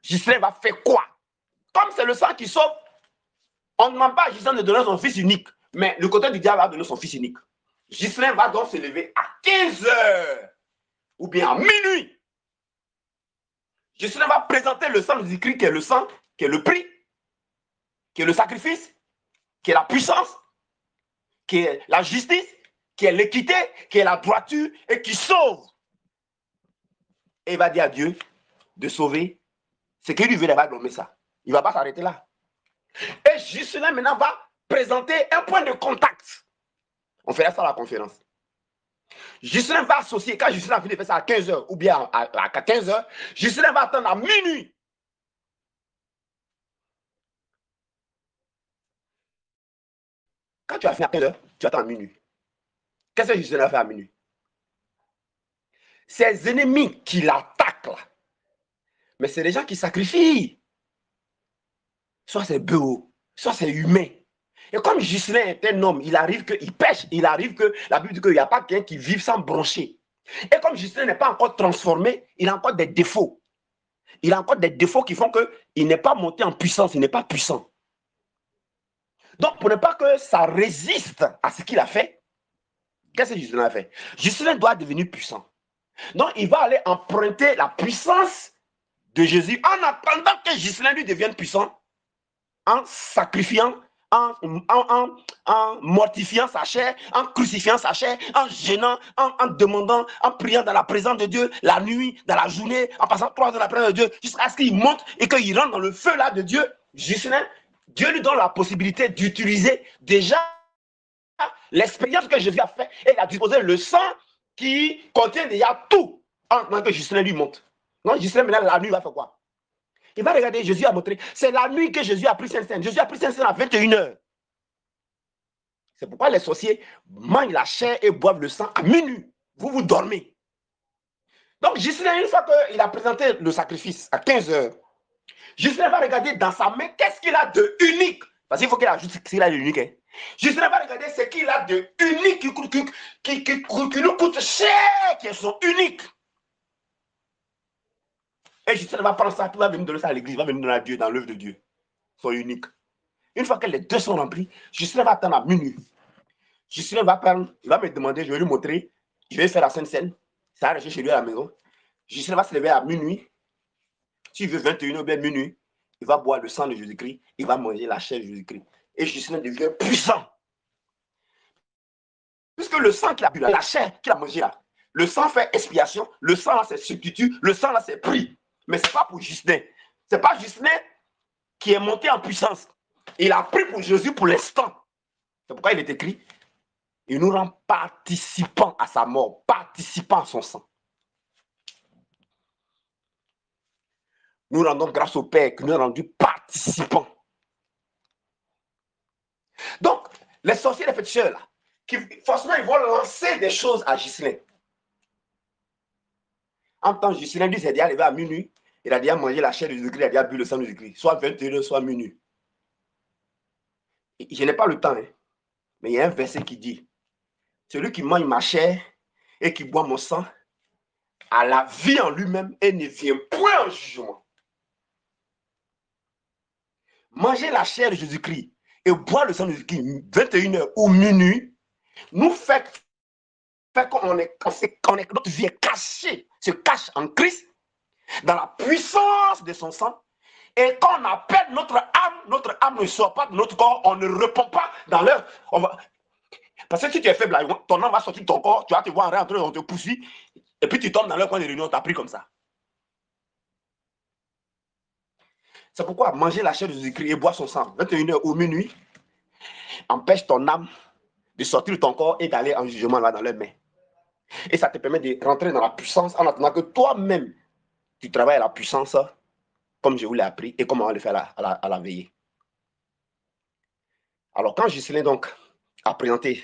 Gislain va faire quoi? Comme c'est le sang qui sauve, on ne demande pas à Gislain de donner son fils unique. Mais le côté du diable va donner son fils unique. Gislain va donc se lever à 15 h ou bien à minuit. Gislain va présenter le sang de Jésus-Christ qui est le sang, qui est le prix, qui est le sacrifice, qui est la puissance, qui est la justice, qui est l'équité, qui est la droiture et qui sauve. Et il va dire à Dieu de sauver ce qu'il lui veut, il va nommer ça. Il ne va pas s'arrêter là. Et Gislain maintenant va présenter un point de contact. On fera ça à la conférence. Gislain va associer, quand Gislain a fini de faire ça à 15 h ou bien à 15 h, Gislain va attendre à minuit. Quand tu as fait à 15 h, tu attends à minuit. Qu'est-ce que Gislain a fait à minuit? Ses ennemis qui l'attaquent là, mais c'est des gens qui sacrifient. Soit c'est beau, soit c'est humain. Et comme Gislain est un homme, il arrive qu'il pêche, il arrive que la Bible dit qu'il n'y a pas quelqu'un qui vive sans broncher. Et comme Gislain n'est pas encore transformé, il a encore des défauts. Il a encore des défauts qui font qu'il n'est pas monté en puissance, il n'est pas puissant. Donc, pour ne pas que ça résiste à ce qu'il a fait, qu'est-ce que Gislain a fait? Gislain doit devenir puissant. Donc, il va aller emprunter la puissance de Jésus en attendant que Gislain lui devienne puissant, en sacrifiant, en mortifiant sa chair, en crucifiant sa chair, en gênant, en demandant, en priant dans la présence de Dieu, la nuit, dans la journée, en passant 3 heures dans la présence de Dieu, jusqu'à ce qu'il monte et qu'il rentre dans le feu là de Dieu. Gislain, Dieu lui donne la possibilité d'utiliser déjà l'expérience que Jésus a fait et il a disposé le sang qui contient déjà tout en attendant que Gislain lui monte. Donc Gislain maintenant la nuit il va faire quoi? Il va regarder, Jésus a montré. C'est la nuit que Jésus a pris Saint-Saint. Jésus a pris Saint-Saint à 21 h. C'est pourquoi les sorciers mangent la chair et boivent le sang à minuit. Vous dormez. Donc, Gislain, une fois qu'il a présenté le sacrifice à 15 h, Gislain va regarder dans sa main qu'est-ce qu'il a de unique. Parce qu'il faut qu'il ajoute ce qu'il a de unique. Hein. Gislain va regarder ce qu'il a de unique qui nous coûte cher, qui sont uniques. Et Gislain va prendre ça, il va venir donner ça à l'église, il va venir donner à Dieu dans l'œuvre de Dieu. Ils sont uniques. Une fois que les deux sont remplis, Gislain va attendre à minuit. Gislain va prendre, il va me demander, je vais lui montrer, je vais faire la Sainte Seine. Ça va rester chez lui à la maison. Gislain va se lever à minuit. S'il veut 21 h, bien minuit, il va boire le sang de Jésus-Christ, il va manger la chair de Jésus-Christ. Et Gislain devient puissant. Puisque le sang qu'il a bu, la chair qu'il a mangé là, le sang fait expiation, le sang là c'est substitut, le sang là c'est prix. Mais ce n'est pas pour Gislain. Ce n'est pas Gislain qui est monté en puissance. Il a pris pour Jésus pour l'instant. C'est pourquoi il est écrit, il nous rend participants à sa mort, participants à son sang. Nous rendons grâce au Père qui nous a rendus participants. Donc, les sorciers, les féticheurs, là, forcément, ils vont lancer des choses à Gislain. En temps, Gislain, lui, s'est déjà levé à minuit. Il a déjà mangé la chair de Jésus-Christ, il a déjà bu le sang de Jésus-Christ. Soit 21 h, soit minuit. Je n'ai pas le temps, hein, mais il y a un verset qui dit, celui qui mange ma chair et qui boit mon sang a la vie en lui-même et ne vient point en jugement. Manger la chair de Jésus-Christ et boire le sang de Jésus-Christ 21 h ou minuit nous fait qu'on est, notre vie est cachée, se cache en Christ dans la puissance de son sang. Et quand on appelle notre âme ne sort pas de notre corps, on ne répond pas dans l'heure. Parce que si tu es faible, ton âme va sortir de ton corps, tu vas te voir rentrer, on te poursuit, et puis tu tombes dans leur coin de réunion, on t'a pris comme ça. C'est pourquoi manger la chair de Jésus-Christ et boire son sang, 21 h ou minuit, empêche ton âme de sortir de ton corps et d'aller en jugement là dans leurs mains. Et ça te permet de rentrer dans la puissance en attendant que toi-même, tu travailles à la puissance comme je vous l'ai appris et comme on va le faire à la veillée. Alors quand Gislain donc a présenté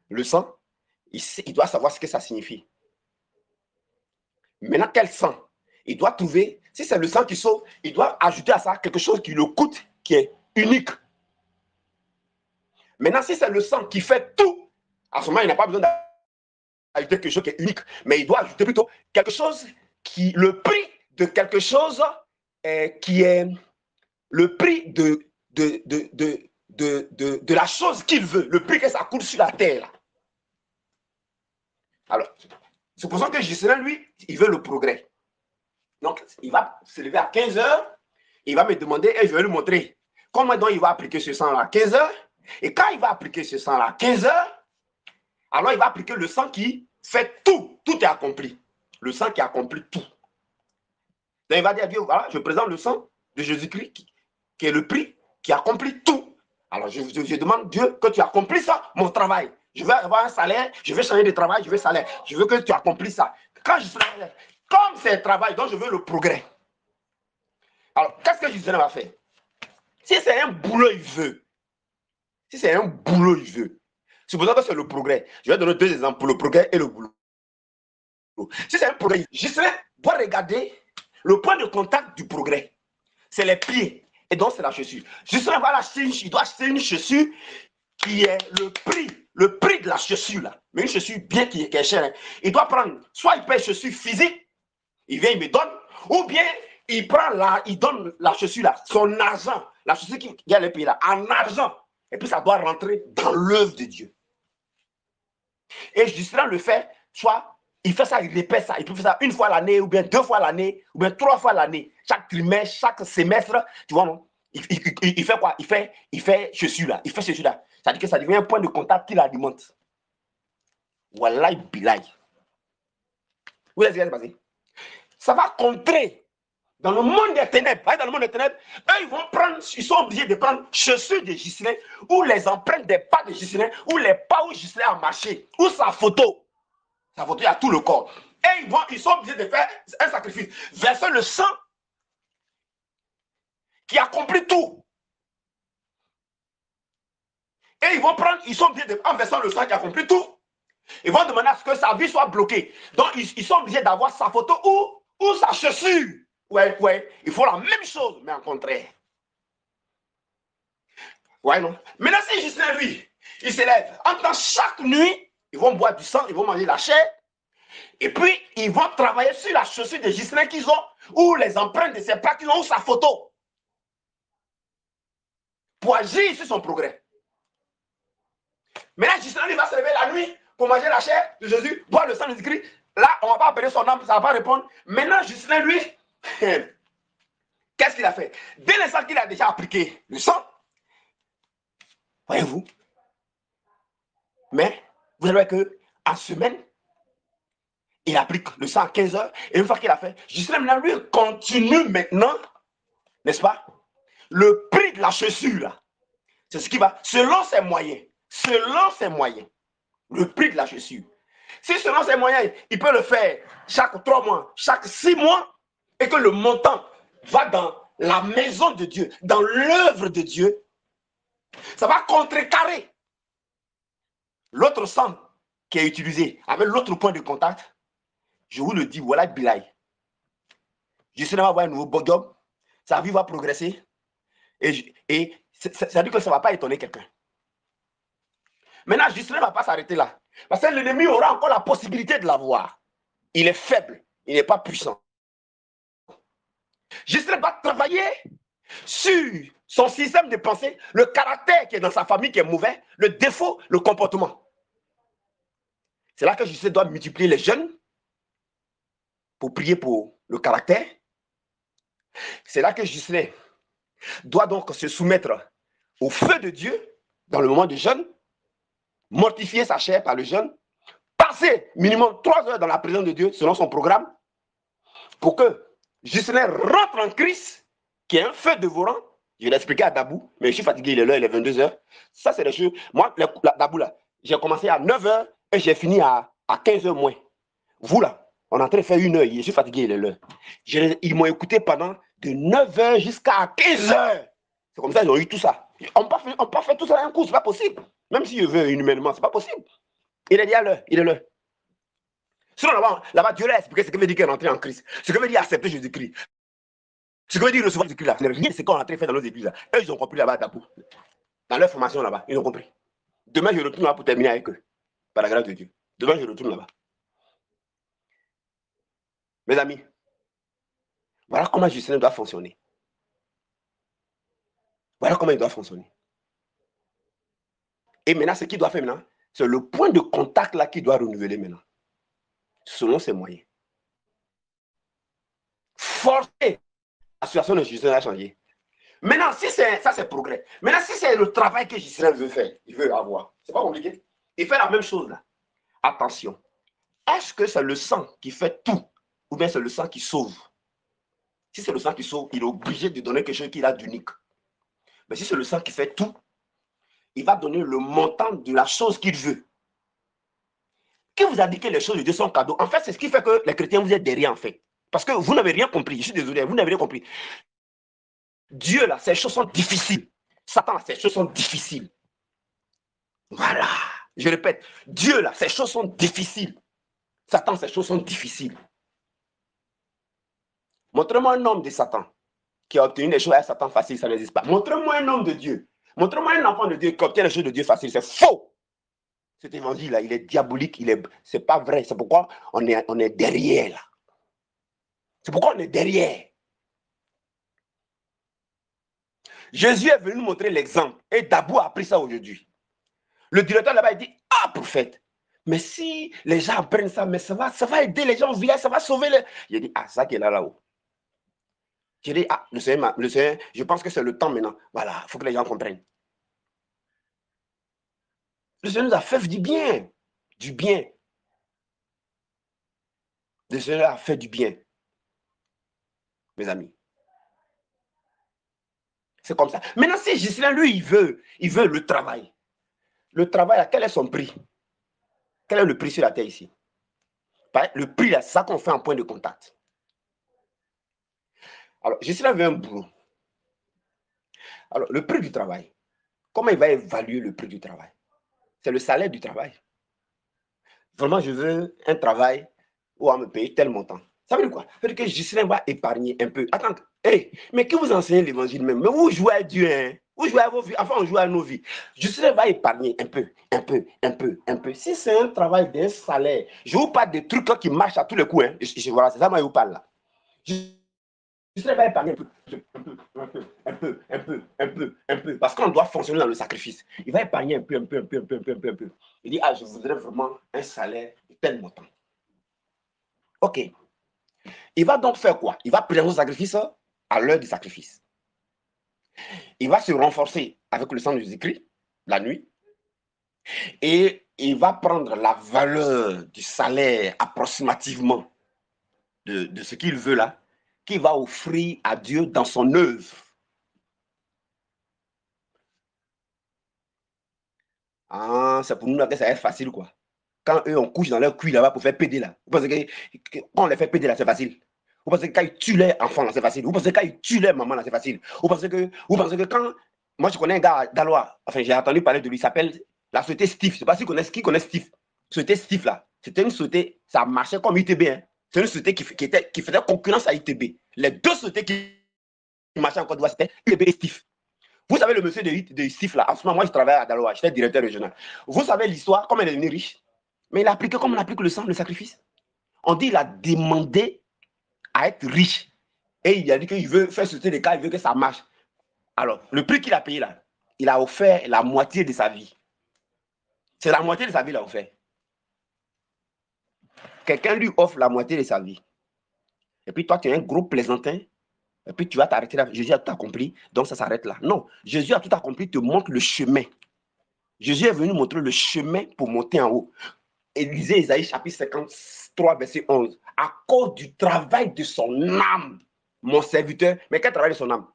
le sang, il doit savoir ce que ça signifie. Maintenant, quel sang? Il doit trouver, si c'est le sang qui sauve, il doit ajouter à ça quelque chose qui le coûte, qui est unique. Maintenant, si c'est le sang qui fait tout, à ce moment, il n'a pas besoin d'ajouter quelque chose qui est unique, mais il doit ajouter plutôt quelque chose qui, le prix de quelque chose qui est le prix de la chose qu'il veut, le prix que ça coûte sur la terre. Là. Alors, c'est pour ça que Giselin, lui, il veut le progrès. Donc, il va se lever à 15 heures, il va me demander et je vais lui montrer comment donc il va appliquer ce sang-là à 15 heures. Et quand il va appliquer ce sang-là à 15 heures, alors il va appliquer le sang qui fait tout. Tout est accompli. Le sang qui accomplit tout. Donc, il va dire à Dieu, voilà, je présente le sang de Jésus-Christ qui est le prix qui accomplit tout. Alors, je demande Dieu que tu accomplisses ça, mon travail. Je veux avoir un salaire, je veux changer de travail, je veux salaire. Je veux que tu accomplisses ça. Quand je serai, comme c'est un travail, donc je veux le progrès. Alors, qu'est-ce que Giselin va faire? Si c'est un boulot, il veut. Si c'est un boulot, il veut. C'est pour ça que c'est le progrès. Je vais donner deux exemples pour le progrès et le boulot. Si c'est un progrès, Giselin doit regarder le point de contact du progrès. C'est les pieds. Et donc, c'est la chaussure. Giselin va acheter il doit acheter une chaussure qui est le prix de la chaussure. Là. Mais une chaussure bien qui est chère. Hein. Il doit prendre, soit il paye une chaussure physique, il vient, il me donne, ou bien il prend il donne la chaussure là, son argent, la chaussure qui a le pays là, en argent. Et puis ça doit rentrer dans l'œuvre de Dieu. Et Giselin le fait, soit il fait ça, il répète ça, il peut faire ça une fois l'année, ou bien deux fois l'année, ou bien trois fois l'année, chaque trimestre, chaque semestre, tu vois, non? Il fait quoi? Il fait chaussure là, il fait chaussure là. C'est-à-dire que ça devient un point de contact qui l'alimente. Wallahi bilay. Où est-ce que c'est passé? Ça va contrer. Dans le monde des ténèbres, dans le monde des ténèbres, eux, ils sont obligés de prendre chaussures de Giselin, ou les empreintes des pas de Giselin, ou les pas où Giselin a marché, ou sa photo. Sa photo, il y a tout le corps. Et ils sont obligés de faire un sacrifice, verser le sang qui accomplit tout. Et ils sont obligés de, en versant le sang qui accomplit tout, ils vont demander à ce que sa vie soit bloquée. Donc, ils sont obligés d'avoir sa photo ou sa chaussure. Ouais, il faut la même chose, mais en contraire. Ouais, non. Maintenant, si Giselin, lui, il s'élève, en temps chaque nuit, ils vont boire du sang, ils vont manger la chair, et puis ils vont travailler sur la chaussure de Giselin qu'ils ont, ou les empreintes de ses pas qu'ils ont, ou sa photo, pour agir sur son progrès. Maintenant, Giselin, il va se lever la nuit pour manger la chair de Jésus, boire le sang de Jésus-Christ. Là, on ne va pas appeler son âme, ça ne va pas répondre. Maintenant, Giselin, lui, qu'est-ce qu'il a fait? Dès l'instant qu'il a déjà appliqué le sang, voyez-vous, mais vous savez qu'en semaine, il applique le sang à 15 heures, et une fois qu'il a fait, Giselin, maintenant, lui, continue maintenant, n'est-ce pas? Le prix de la chaussure, c'est ce qui va, selon ses moyens, le prix de la chaussure. Si selon ses moyens, il peut le faire chaque 3 mois, chaque 6 mois, et que le montant va dans la maison de Dieu, dans l'œuvre de Dieu, ça va contrecarrer l'autre sang qui est utilisé avec l'autre point de contact. Je vous le dis, voilà Bilay. Giselin va avoir un nouveau bon job, sa vie va progresser, et ça dit que ça ne va pas étonner quelqu'un. Maintenant, Giselin ne va pas s'arrêter là. Parce que l'ennemi aura encore la possibilité de l'avoir. Il est faible, il n'est pas puissant. Giselin va travailler sur son système de pensée, le caractère qui est dans sa famille qui est mauvais, le défaut, le comportement. C'est là que Giselin doit multiplier les jeunes pour prier pour le caractère. C'est là que Giselin doit donc se soumettre au feu de Dieu dans le moment du jeûne, mortifier sa chair par le jeûne, passer minimum 3 heures dans la présence de Dieu selon son programme, pour que Giselin rentre en Christ, qui est un feu dévorant. Je l'ai expliqué à Dabou, mais je suis fatigué, il est l'heure, il est 22 heures. Ça, c'est les choses. Moi, Dabou, là, j'ai commencé à 9 heures et j'ai fini à 15 heures moins. Vous, là, on est en train de faire 1 heure, je suis fatigué, il est l'heure. Ils m'ont écouté pendant de 9 heures jusqu'à 15 heures. C'est comme ça qu'ils ont eu tout ça. On ne peut pas faire tout ça d'un coup, c'est pas possible. Même si je veux humainement, c'est pas possible. Il est dit à l'heure, il est l'heure. Sinon, là-bas, Dieu l'a expliqué ce que veut dire rentrer en Christ. Ce que veut dire accepter Jésus-Christ. Ce que veut dire recevoir Jésus-Christ là. Ce n'est rien de ce qu'on est en train de faire dans nos églises là. Eux, ils ont compris là-bas, dans leur formation là-bas, ils ont compris. Demain, je retourne là pour terminer avec eux. Par la grâce de Dieu. Demain, je retourne là-bas. Mes amis, voilà comment Juscelin doit fonctionner. Voilà comment il doit fonctionner. Et maintenant, ce qu'il doit faire maintenant, c'est le point de contact là qu'il doit renouveler maintenant. Selon ses moyens. Forcer la situation de Juscelin à changer. Maintenant, si c'est ça, c'est progrès. Maintenant, si c'est le travail que Juscelin veut faire, il veut avoir, c'est pas compliqué. Il fait la même chose là. Attention. Est-ce que c'est le sang qui fait tout ou bien c'est le sang qui sauve? Si c'est le sang qui sauve, il est obligé de donner quelque chose qu'il a d'unique. Mais si c'est le sang qui fait tout, il va donner le montant de la chose qu'il veut. Qui vous a dit que les choses de Dieu sont cadeaux? En fait, c'est ce qui fait que les chrétiens, vous êtes derrière en fait. Parce que vous n'avez rien compris. Je suis désolé, vous n'avez rien compris. Dieu, là, ces choses sont difficiles. Satan, ces choses sont difficiles. Voilà. Je répète, Dieu, là, ces choses sont difficiles. Satan, ces choses sont difficiles. Montrez-moi un homme de Satan qui a obtenu les choses à Satan facile, ça n'existe pas. Montrez-moi un homme de Dieu. Montrez-moi un enfant de Dieu qui obtient les choses de Dieu facile. C'est faux. Cet évangile-là, il est diabolique, c'est pas vrai. C'est pourquoi on est derrière, là. C'est pourquoi on est derrière. Jésus est venu nous montrer l'exemple. Et Dabou a appris ça aujourd'hui. Le directeur là-bas, il dit, ah, prophète, mais si les gens apprennent ça, mais ça va aider les gens au village, ça va sauver les... J'ai dit, ah, ça qui est là-haut. J'ai dit, ah, le Seigneur, je pense que c'est le temps maintenant. Voilà, il faut que les gens comprennent. Le Seigneur nous a fait du bien. Du bien. Le Seigneur a fait du bien. Mes amis. C'est comme ça. Maintenant, si Juscelin, lui, il veut le travail. Le travail, quel est son prix? Quel est le prix sur la terre ici? Le prix, c'est ça qu'on fait en point de contact. Alors, Juscelin veut un boulot. Alors, le prix du travail. Comment il va évaluer le prix du travail? C'est le salaire du travail. Vraiment, je veux un travail où on va me payer tel montant. Ça veut dire quoi? Ça veut dire que Juscelin va épargner un peu. Attends, hey, mais qui vous enseigne l'évangile même? Mais vous jouez à Dieu, hein? Vous jouez à vos vies, enfin on joue à nos vies. Juscelin va épargner un peu. Si c'est un travail d'un salaire, je vous parle des trucs qui marchent à tous les coups, hein? Voilà, c'est ça que je vous parle là. Juscelin va épargner un peu, parce qu'on doit fonctionner dans le sacrifice. Il va épargner un peu. Il dit, ah, je voudrais vraiment un salaire de tel montant. Ok. Il va donc faire quoi? Il va présenter son sacrifice à l'heure du sacrifice. Il va se renforcer avec le sang de Jésus-Christ la nuit. Et il va prendre la valeur du salaire approximativement de ce qu'il veut là, qu'il va offrir à Dieu dans son œuvre. Ah, c'est pour nous là que ça va être facile quoi. Quand eux on couche dans leur cuir là-bas pour faire péder là. Vous pensez que quand on les fait péder là, c'est facile. Vous pensez que quand ils tuent les enfants là, c'est facile. Vous pensez que quand ils tuent les mamans là, c'est facile. Vous pensez que quand... Moi, je connais un gars d'Alois, enfin, j'ai entendu parler de lui, il s'appelle la société Steve. Je ne sais pas si qui connaît Steve. Société Steve là, c'était une société, ça marchait comme ITB. Hein. C'est une société qui faisait concurrence à ITB. Les deux sociétés qui marchaient en Côte d'Ivoire, c'était ITB et Steve. Vous savez le monsieur de Steve là, en ce moment, moi je travaille à Daloa, j'étais directeur régional. Vous savez l'histoire, comment il est devenu riche? Mais il a appliqué comme on applique le sang, le sacrifice. On dit qu'il a demandé à être riche. Et il a dit qu'il veut faire sauter les cas, il veut que ça marche. Alors, le prix qu'il a payé là, il a offert la moitié de sa vie. C'est la moitié de sa vie qu'il a offert. Quelqu'un lui offre la moitié de sa vie. Et puis toi, tu es un gros plaisantin. Et puis tu vas t'arrêter là. Jésus a tout accompli, donc ça s'arrête là. Non, Jésus a tout accompli, te montre le chemin. Jésus est venu montrer le chemin pour monter en haut. Et lisez Isaïe chapitre 53, verset 11. À cause du travail de son âme, mon serviteur. Mais quel travail de son âme?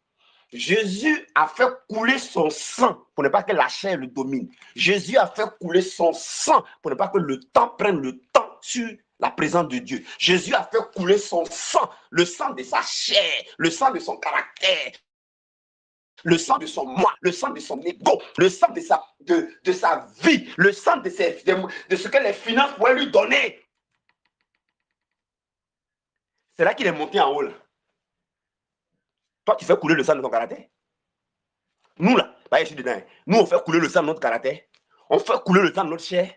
Jésus a fait couler son sang pour ne pas que la chair le domine. Jésus a fait couler son sang pour ne pas que le temps prenne le temps sur la présence de Dieu. Jésus a fait couler son sang, le sang de sa chair, le sang de son caractère, le sang de son moi, le sang de son ego, le sang de sa vie, le sang de ce que les finances pourraient lui donner. C'est là qu'il est monté en haut là. Toi, tu fais couler le sang de ton caractère. Nous, là, pas ici dedans. Nous, on fait couler le sang de notre caractère. On fait couler le sang de notre chair.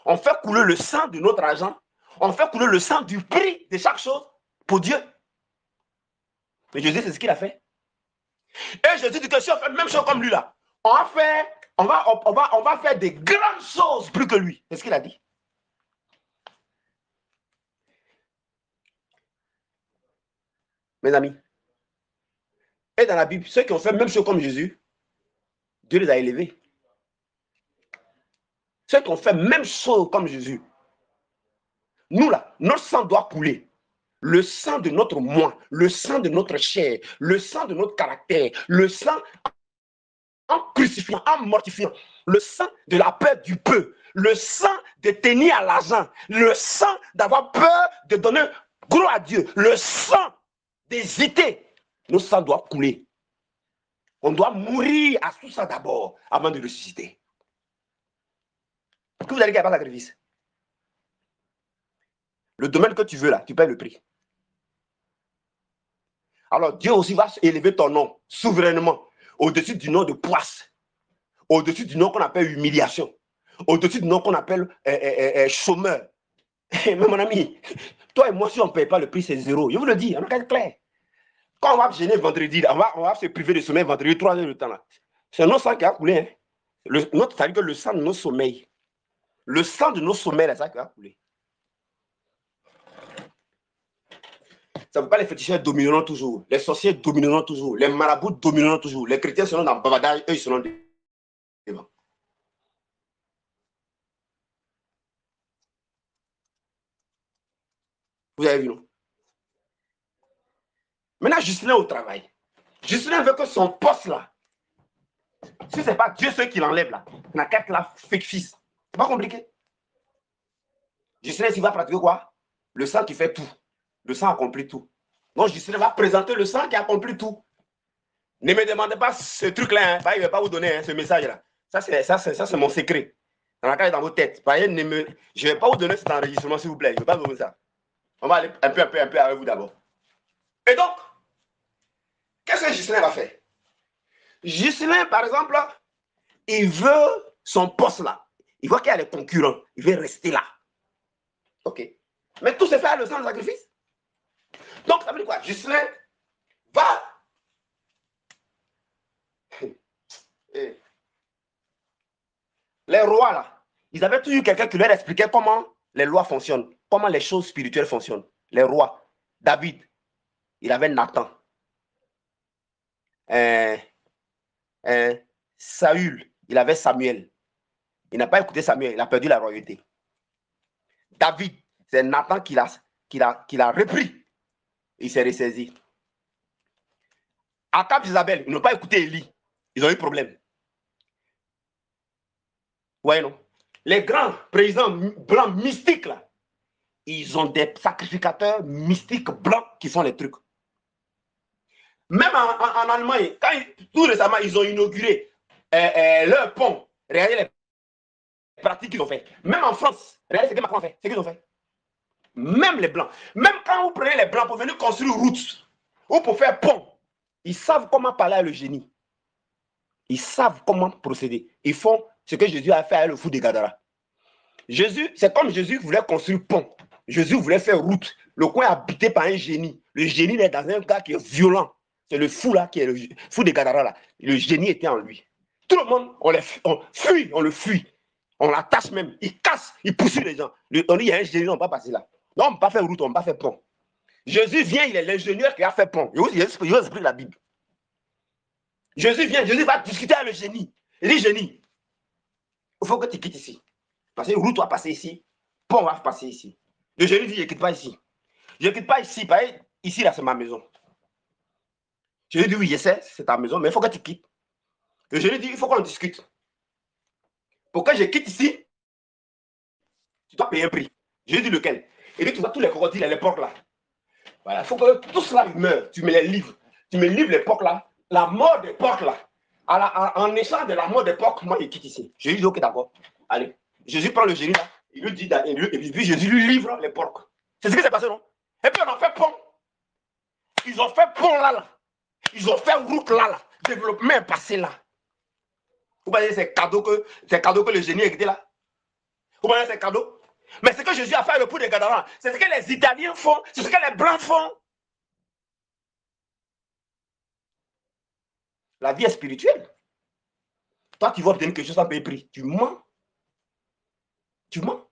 On fait couler le sang de notre argent. On fait couler le sang du prix de chaque chose pour Dieu. Mais Jésus, c'est ce qu'il a fait. Et Jésus dit que si on fait la même chose comme lui là, on va faire des grandes choses plus que lui. C'est ce qu'il a dit. Mes amis. Et dans la Bible, ceux qui ont fait la même chose comme Jésus, Dieu les a élevés. Ceux qui ont fait la même chose comme Jésus, nous là, notre sang doit couler. Le sang de notre moi, le sang de notre chair, le sang de notre caractère, le sang en crucifiant, en mortifiant, le sang de la peur du peu, le sang de tenir à l'argent, le sang d'avoir peur de donner gloire à Dieu, le sang d'hésiter. Nos sang doit couler. On doit mourir à tout ça d'abord avant de ressusciter. Que vous allez gagner par sacrifice. Le domaine que tu veux là, tu payes le prix. Alors Dieu aussi va élever ton nom souverainement au-dessus du nom de poisse, au-dessus du nom qu'on appelle humiliation, au-dessus du nom qu'on appelle chômeur. Mais mon ami, toi et moi, si on ne paye pas le prix, c'est zéro. Je vous le dis, on est clair. Quand on va gêner vendredi, on va se priver de sommeil vendredi, 3 heures de temps là. C'est notre sang qui a coulé. Hein. C'est-à-dire que le sang de nos sommeils, le sang de nos sommeils, c'est ça qui a coulé. Ça ne veut pas les féticheurs domineront toujours, les sorciers domineront toujours, les marabouts domineront toujours, les chrétiens seront dans le bavardage, eux ils seront devant. Vous avez vu, non? Maintenant, Justin est au travail. Justin veut que son poste là, si ce n'est pas Dieu ceux qui l'enlève là, il n'a qu'à être là, fake fils. C'est pas compliqué. Justin, il va pratiquer quoi? Le sang qui fait tout. Le sang accomplit tout. Donc, Justin va présenter le sang qui accomplit tout. Ne me demandez pas ce truc-là. Hein. Il ne va pas vous donner hein, ce message-là. Ça, c'est mon secret. Dans la cage dans vos têtes. Je ne vais pas vous donner cet enregistrement, s'il vous plaît. Je ne vais pas vous donner ça. On va aller un peu avec vous d'abord. Et donc, qu'est-ce que Justin va faire? Justin, par exemple, il veut son poste là. Il voit qu'il y a des concurrents. Il veut rester là. OK. Mais tout se fait à le sang de sacrifice. Donc, ça veut dire quoi? Justin va. Les rois là, ils avaient toujours quelqu'un qui leur expliquait comment les lois fonctionnent, comment les choses spirituelles fonctionnent. Les rois. David, il avait Nathan. Saül, il avait Samuel. Il n'a pas écouté Samuel, il a perdu la royauté. David, c'est Nathan qui l'a repris. Il s'est ressaisi. Akab et Isabelle, ils n'ont pas écouté Élie. Ils ont eu problème. Ouais, non. Les grands présidents blancs mystiques, là, ils ont des sacrificateurs mystiques blancs qui font les trucs. Même en Allemagne, tout récemment, ils ont inauguré leur pont. Regardez les pratiques qu'ils ont fait. Même en France, regardez ce que Macron a fait. Ce qu'ils ont fait. Même les blancs. Même quand vous prenez les blancs pour venir construire route ou pour faire pont, ils savent comment parler à le génie. Ils savent comment procéder. Ils font ce que Jésus a fait avec le fou de Gadara. Jésus, c'est comme Jésus voulait construire pont. Jésus voulait faire route. Le coin est habité par un génie. Le génie est dans un gars qui est violent. C'est le fou là, qui est le fou de Gadara là. Le génie était en lui. Tout le monde, on le fuit. On l'attache même. Il casse, il poursuit les gens. On dit, il y a un génie, on ne va pas passer là. Non, on ne peut pas faire route, on ne peut pas faire pont. Jésus vient, il est l'ingénieur qui a fait pont. Il vous explique la Bible. Jésus vient, Jésus va discuter avec le génie. Il dit, génie, il faut que tu quittes ici. Parce que route va passer ici, pont va passer ici. Le génie dit, je ne quitte pas ici. Je ne quitte pas ici, parce que ici, là, c'est ma maison. Jésus dit, oui, je sais, c'est ta maison, mais il faut que tu quittes. Le génie dit, il faut qu'on discute. Pour que je quitte ici, tu dois payer un prix. Jésus dit, lequel? Il dit, tu vois tous les crocodiles, les porcs là. Voilà, il faut que tout cela meure. Tu me les livres. Tu me livres les porcs là. La mort des porcs là. En échange de la mort des porcs, moi, il quitte ici. Jésus dit, ok, d'accord. Allez. Jésus prend le génie là. Il lui dit, et puis Jésus lui livre les porcs. C'est ce qui s'est passé, non? Et puis on a fait pont. Ils ont fait pont là. Ils ont fait route là. Développement est passé là. Vous pensez que c'est cadeau que le génie était là? Vous pensez que c'est cadeau? Mais ce que Jésus a fait le pour des Gadarens, c'est ce que les Italiens font, c'est ce que les Blancs font. La vie est spirituelle. Toi, tu vas obtenir quelque chose à payer prix. Tu mens. Tu mens.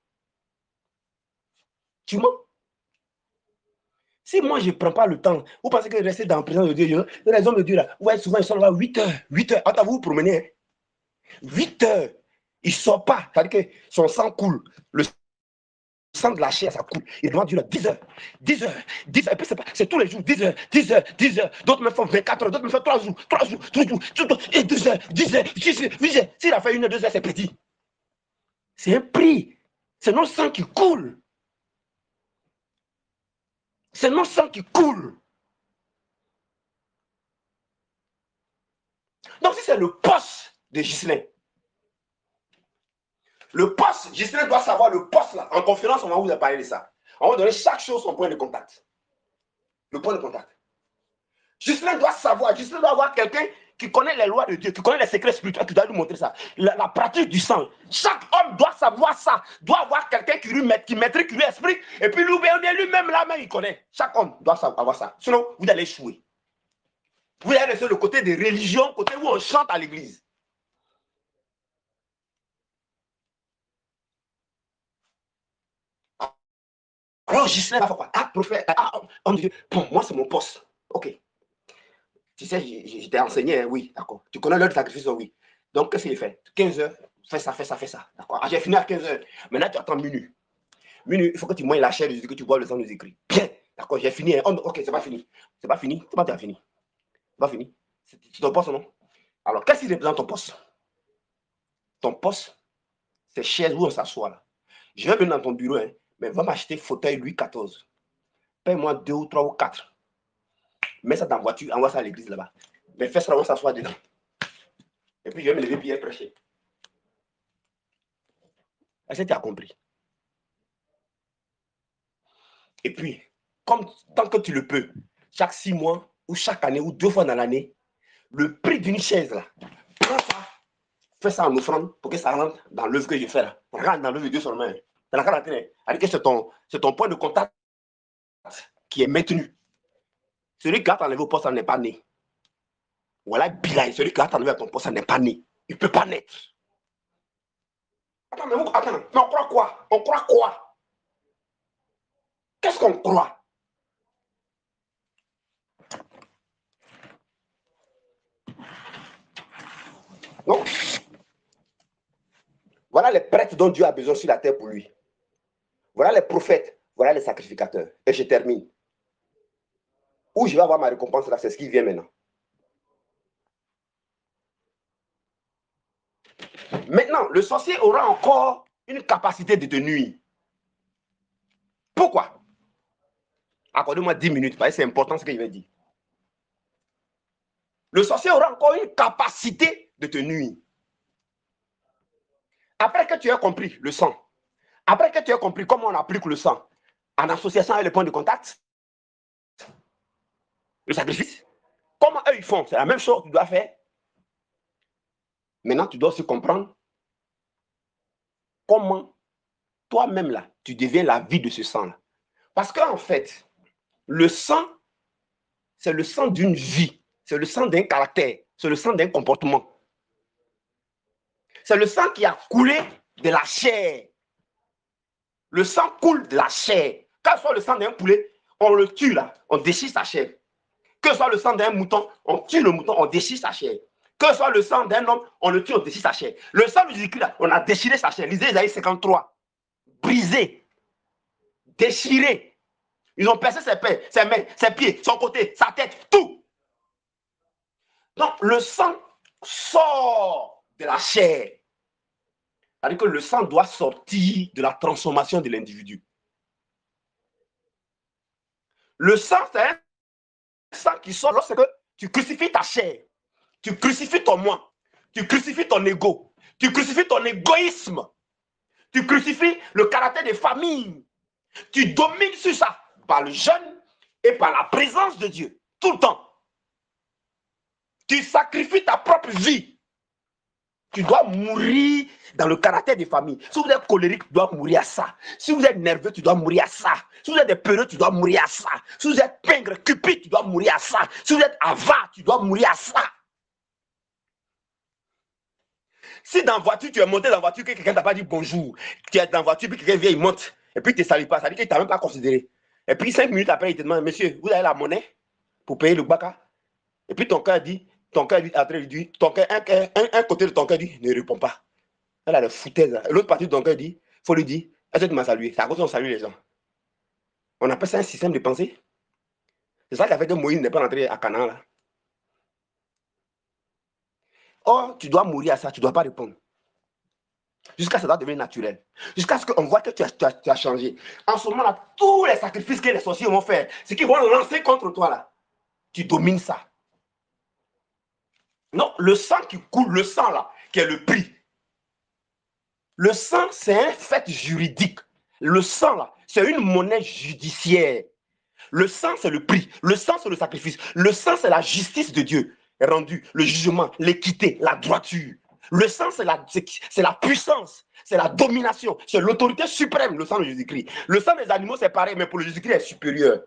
Tu mens. Si moi, je ne prends pas le temps, vous pensez que rester dans la présence de Dieu, les hommes de Dieu, là, ouais, souvent, ils sont là 8 heures. 8 heures. Attends, vous vous promenez. Hein? 8 heures. Ils ne sortent pas. C'est-à-dire que son sang coule. Le sang de la chair, ça coule. Il demande Dieu là 10 heures. 10 heures. 10 heures. C'est tous les jours. 10 heures. 10 heures. 10 heures. D'autres me font 24 heures. D'autres me font 3 jours. 3 jours. 3 jours. Et 2 heures. 10 heures. 6 heures. 8 heures. S'il a fait 1 heure, 2 heures, c'est petit. C'est un prix. C'est notre sang qui coule. C'est notre sang qui coule. Donc, si c'est le poste de Ghislain, le poste, Ghislain doit savoir le poste là. En conférence, on va vous parler de ça. On va donner chaque chose son point de contact. Le point de contact. Ghislain doit savoir, Ghislain doit avoir quelqu'un qui connaît les lois de Dieu, qui connaît les secrets spirituels, qui doit lui montrer ça. La pratique du sang. Chaque homme doit savoir ça. Doit avoir quelqu'un qui maîtrise, qui lui explique. Et puis lui-même là-même, il connaît. Chaque homme doit avoir ça. Sinon, vous allez échouer. Vous allez rester le côté des religions, côté où on chante à l'église. Alors, Ghislain va faire quoi? Ah, prophète, homme de Dieu. Bon, moi, c'est mon poste. Ok. Tu sais, je t'ai enseigné, hein, oui, d'accord. Tu connais l'heure de sacrifice, oui. Donc, qu'est-ce qu'il fait? 15 heures, fais ça, fais ça, fais ça. D'accord. Ah, j'ai fini à 15 heures. Maintenant, tu attends minuit. Minuit, il faut que tu manges la chair de Jésus, que tu bois le sang de Jésus-Christ. Bien. D'accord, j'ai fini. Hein. Oh, ok, c'est pas fini. C'est pas fini. C'est pas déjà fini. C'est pas fini. C'est ton poste, non? Alors, qu'est-ce qui représente ton poste? Ton poste, c'est chaise où on s'assoit là. Je vais venir dans ton bureau, hein, mais va m'acheter fauteuil Louis XIV. Paye-moi 2 ou 3 ou 4. Mets ça dans la voiture, envoie ça à l'église là-bas. Mais fais ça, on s'assoit dedans. Et puis je vais me lever puis prêcher. Est-ce que tu as compris? Et puis, tant que tu le peux, chaque 6 mois ou chaque année ou 2 fois dans l'année, le prix d'une chaise là, prends ça, fais ça en offrande pour que ça rentre dans l'œuvre que je fais là. Rentre dans l'œuvre de Dieu seulement. Dans la caractère, c'est ton point de contact qui est maintenu. Celui qui a enlevé au poste, ça n'est pas né. Voilà, bilan, celui qui a enlevé à ton poste, ça n'est pas né. Il ne peut pas naître. Attends, mais on croit quoi? On croit quoi? Qu'est-ce qu'on croit? Donc, voilà les prêtres dont Dieu a besoin sur la terre pour lui. Voilà les prophètes, voilà les sacrificateurs. Et je termine. Où je vais avoir ma récompense là, c'est ce qui vient maintenant. Maintenant, le sorcier aura encore une capacité de te nuire. Pourquoi? Accordez-moi 10 minutes, parce que c'est important ce que je vais dire. Le sorcier aura encore une capacité de te nuire. Après que tu aies compris le sang, après que tu aies compris comment on applique le sang en association avec le point de contact, le sacrifice, comment eux ils font, c'est la même chose que tu dois faire. Maintenant, tu dois aussi comprendre comment toi-même là, tu deviens la vie de ce sang-là. Parce qu'en fait, le sang, c'est le sang d'une vie, c'est le sang d'un caractère, c'est le sang d'un comportement. C'est le sang qui a coulé de la chair. Le sang coule de la chair. Quand ce soit le sang d'un poulet, on le tue là, on déchire sa chair. Que ce soit le sang d'un mouton, on tue le mouton, on déchire sa chair. Que ce soit le sang d'un homme, on le tue, on déchire sa chair. Le sang de Jésus-Christ, on a déchiré sa chair. Lisez Isaïe 53. Brisé. Déchiré. Ils ont percé ses mains, ses pieds, son côté, sa tête, tout. Donc, le sang sort de la chair. C'est-à-dire que le sang doit sortir de la transformation de l'individu. Le sang, c'est un sang qui sort lorsque tu crucifies ta chair, tu crucifies ton moi, tu crucifies ton ego, tu crucifies ton égoïsme, tu crucifies le caractère des familles, tu domines sur ça par le jeûne et par la présence de Dieu, tout le temps. Tu sacrifies ta propre vie Tu dois mourir dans le caractère des familles. Si vous êtes colérique, tu dois mourir à ça. Si vous êtes nerveux, tu dois mourir à ça. Si vous êtes des peureux, tu dois mourir à ça. Si vous êtes pingre, cupide, tu dois mourir à ça. Si vous êtes avare, tu dois mourir à ça. Si dans la voiture, tu es monté dans la voiture, que quelqu'un ne t'a pas dit bonjour, tu es dans la voiture, puis quelqu'un vient, il monte, et puis il ne te salue pas, ça veut dire qu'il ne t'a même pas considéré. Et puis 5 minutes après, il te demande, monsieur, vous avez la monnaie pour payer le baka? Et puis ton cœur dit, un côté de ton cœur dit, ne réponds pas. Elle a le foutaise. L'autre partie de ton cœur dit, il faut lui dire, est-ce que tu m'as salué? C'est à cause qu'on salue les gens. On appelle ça un système de pensée. C'est ça qui a fait que Moïse n'est pas rentré à Canaan là. Or, tu dois mourir à ça, tu ne dois pas répondre. Jusqu'à ce que ça doit devenir naturel. Jusqu'à ce qu'on voit que tu as changé. En ce moment-là, tous les sacrifices que les sorciers vont faire, ce qu'ils vont lancer contre toi là, tu domines ça. Non, le sang qui coule, le sang là, qui est le prix. Le sang, c'est un fait juridique. Le sang là, c'est une monnaie judiciaire. Le sang, c'est le prix. Le sang, c'est le sacrifice. Le sang, c'est la justice de Dieu rendue, le jugement, l'équité, la droiture. Le sang, c'est la puissance, c'est la domination, c'est l'autorité suprême, le sang de Jésus-Christ. Le sang des animaux, c'est pareil, mais pour le Jésus-Christ, est supérieur.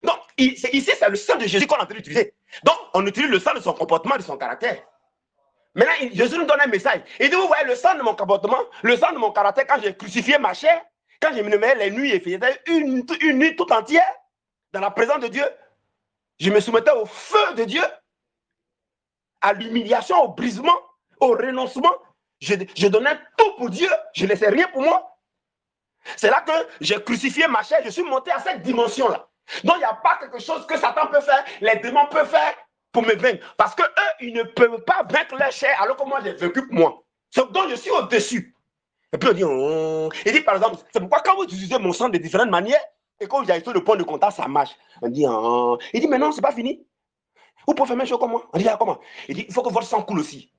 Donc, ici, c'est le sang de Jésus qu'on est en train d'utiliser. Donc, on utilise le sang de son comportement, de son caractère. Maintenant, Jésus nous donne un message. Il dit, vous voyez, le sang de mon comportement, le sang de mon caractère, quand j'ai crucifié ma chair, quand je me mettais les nuits et faisais une nuit tout entière dans la présence de Dieu, je me soumettais au feu de Dieu, à l'humiliation, au brisement, au renoncement. Je donnais tout pour Dieu, je ne laissais rien pour moi. C'est là que j'ai crucifié ma chair, je suis monté à cette dimension-là. Donc, il n'y a pas quelque chose que Satan peut faire, les démons peuvent faire pour me vaincre. Parce qu'eux, ils ne peuvent pas vaincre leur chair alors que moi, j'ai vaincu pour moi. Donc, je suis au-dessus. Et puis, on dit, oh. Il dit, par exemple, c'est pourquoi quand vous utilisez mon sang de différentes manières, et quand vous avez le point de contact, ça marche. On dit, oh. Il dit, mais non, c'est pas fini. Vous pouvez faire même chose comme moi. On dit, ah, comment? Il dit, il faut que votre sang coule aussi.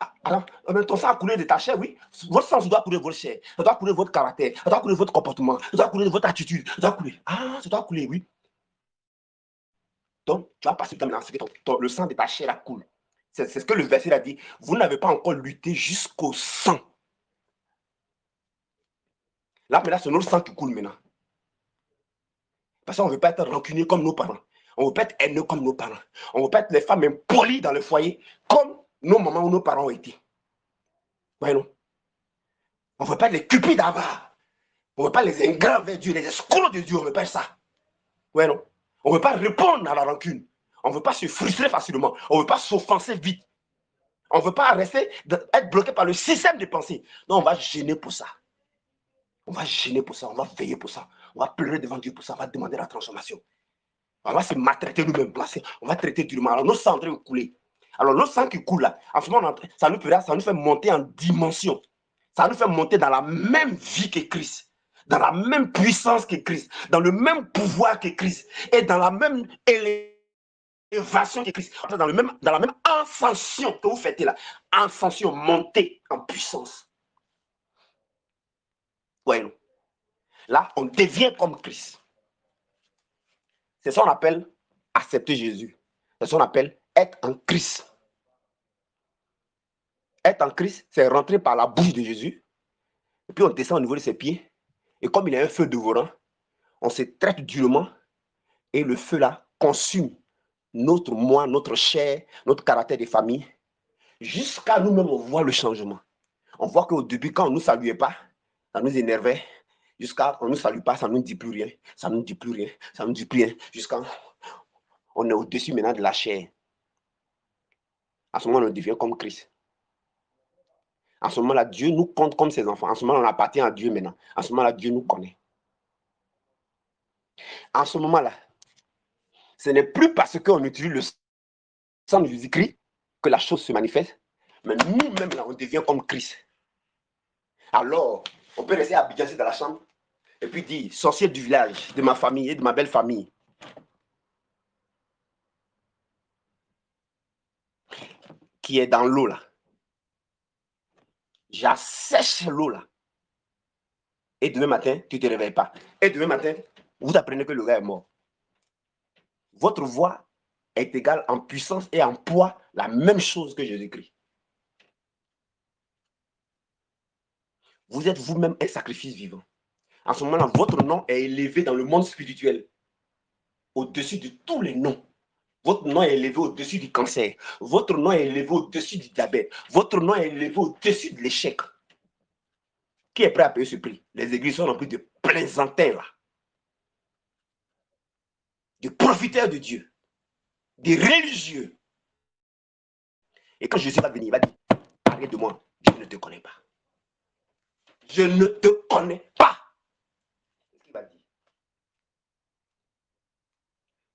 Ah, alors, ton sang a coulé de ta chair, oui. Votre sang doit couler votre chair. Ça doit couler votre caractère. Ça doit couler votre comportement. Ça doit couler votre attitude. Ça doit couler. Ah, ça doit couler, oui. Donc, tu vas passer dans le sang de ta chair là coule. C'est ce que le verset a dit. Vous n'avez pas encore lutté jusqu'au sang. Là, c'est notre sang qui coule maintenant. Parce qu'on ne veut pas être rancunier comme nos parents. On ne veut pas être haineux comme nos parents. On ne veut pas être les femmes impolies dans le foyer comme nos mamans ou nos parents ont été. Voyez-nous. On ne veut pas être les cupides avares. On ne veut pas les ingrats vers Dieu, les escrocs de Dieu. On ne veut pas ça. Voyez-nous. On ne veut pas répondre à la rancune. On ne veut pas se frustrer facilement. On ne veut pas s'offenser vite. On ne veut pas rester, être bloqué par le système de pensée. Non, on va gêner pour ça. On va gêner pour ça. On va veiller pour ça. On va pleurer devant Dieu pour ça. On va demander la transformation. On va se maltraiter nous-mêmes. On va traiter durement. Alors, notre sang est en train de couler. Alors, notre sang qui coule là, en ce moment, ça nous fait monter en dimension. Ça nous fait monter dans la même vie que Christ. Dans la même puissance que Christ. Dans le même pouvoir que Christ. Et dans la même élévation que Christ. Dans la même ascension que vous faites là. Ascension, montée en puissance. Voyez-nous. Là, on devient comme Christ. C'est ça qu'on appelle accepter Jésus. C'est ça qu'on appelle être en Christ. Être en Christ, c'est rentrer par la bouche de Jésus. Et puis on descend au niveau de ses pieds. Et comme il y a un feu dévorant, on se traite durement. Et le feu là consume notre moi, notre chair, notre caractère de famille. Jusqu'à nous-mêmes, on voit le changement. On voit qu'au début, quand on ne nous saluait pas, ça nous énervait. Jusqu'à qu'on ne nous salue pas, ça ne nous dit plus rien. Ça ne nous dit plus rien. Ça ne nous dit plus rien. Jusqu'à on est au-dessus maintenant de la chair. À ce moment, on devient comme Christ. À ce moment-là, Dieu nous compte comme ses enfants. À ce moment-là, on appartient à Dieu maintenant. À ce moment-là, Dieu nous connaît. À ce moment-là, ce n'est plus parce qu'on utilise le sang de Jésus-Christ que la chose se manifeste, mais nous-mêmes, là, on devient comme Christ. Alors, on peut rester habillé dans la chambre et puis dire, sorcier du village, de ma famille et de ma belle famille, qui est dans l'eau là. J'assèche l'eau là. Et demain matin, tu ne te réveilles pas. Et demain matin, vous apprenez que le gars est mort. Votre voix est égal en puissance et en poids la même chose que Jésus-Christ. Vous êtes vous-même un sacrifice vivant. En ce moment-là, votre nom est élevé dans le monde spirituel, au-dessus de tous les noms. Votre nom est élevé au-dessus du cancer. Votre nom est élevé au-dessus du diabète. Votre nom est élevé au-dessus de l'échec. Qui est prêt à payer ce prix? Les églises sont remplies de plaisantins là. De profiteurs de Dieu. Des religieux. Et quand Jésus va venir, il va dire, arrête de moi, je ne te connais pas. Je ne te connais pas. C'est ce qu'il va dire.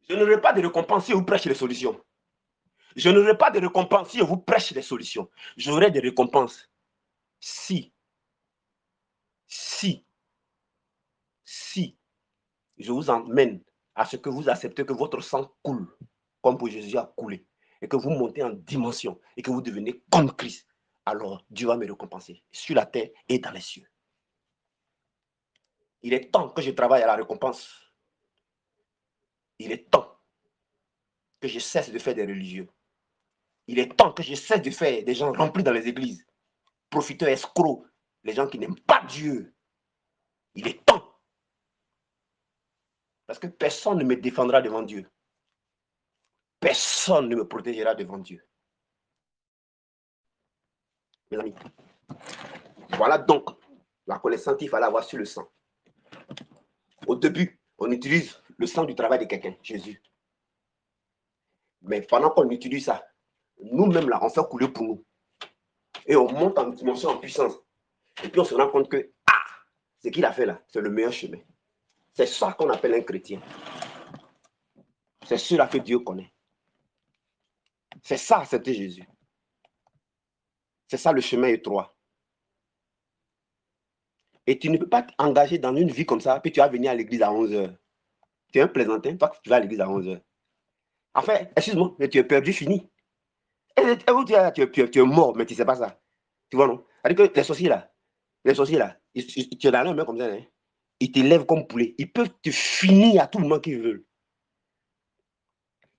Je n'aurai pas de récompense si vous prêchez les solutions. Je n'aurai pas de récompense si vous prêchez les solutions. J'aurai des récompenses si je vous emmène à ce que vous acceptez que votre sang coule comme pour Jésus a coulé et que vous montez en dimension et que vous devenez comme Christ, alors Dieu va me récompenser sur la terre et dans les cieux. Il est temps que je travaille à la récompense. Il est temps que je cesse de faire des religieux. Il est temps que je cesse de faire des gens remplis dans les églises, profiteurs, escrocs, les gens qui n'aiment pas Dieu. Il est temps. Parce que personne ne me défendra devant Dieu. Personne ne me protégera devant Dieu. Mes amis, voilà donc la connaissance qu'il fallait avoir sur le sang. Au début, on utilise le sang du travail de quelqu'un, Jésus. Mais pendant qu'on utilise ça, nous-mêmes là, on fait couler pour nous. Et on monte en dimension, en puissance. Et puis on se rend compte que, ce qu'il a fait là, c'est le meilleur chemin. C'est ça qu'on appelle un chrétien. C'est celui-là que Dieu connaît. C'est ça, accepter Jésus. C'est ça le chemin étroit. Et tu ne peux pas t'engager dans une vie comme ça, puis tu vas venir à l'église à 11h. Tu es un plaisantin, toi tu vas à l'église à 11h. En fait, excuse-moi, mais tu es perdu, fini. Tu es mort, mais tu ne sais pas ça. Tu vois, non? C'est-à-dire que les sorciers là, tu es dans la main comme ça, hein? Ils te lèvent comme poulet. Ils peuvent te finir à tout moment qu'ils veulent.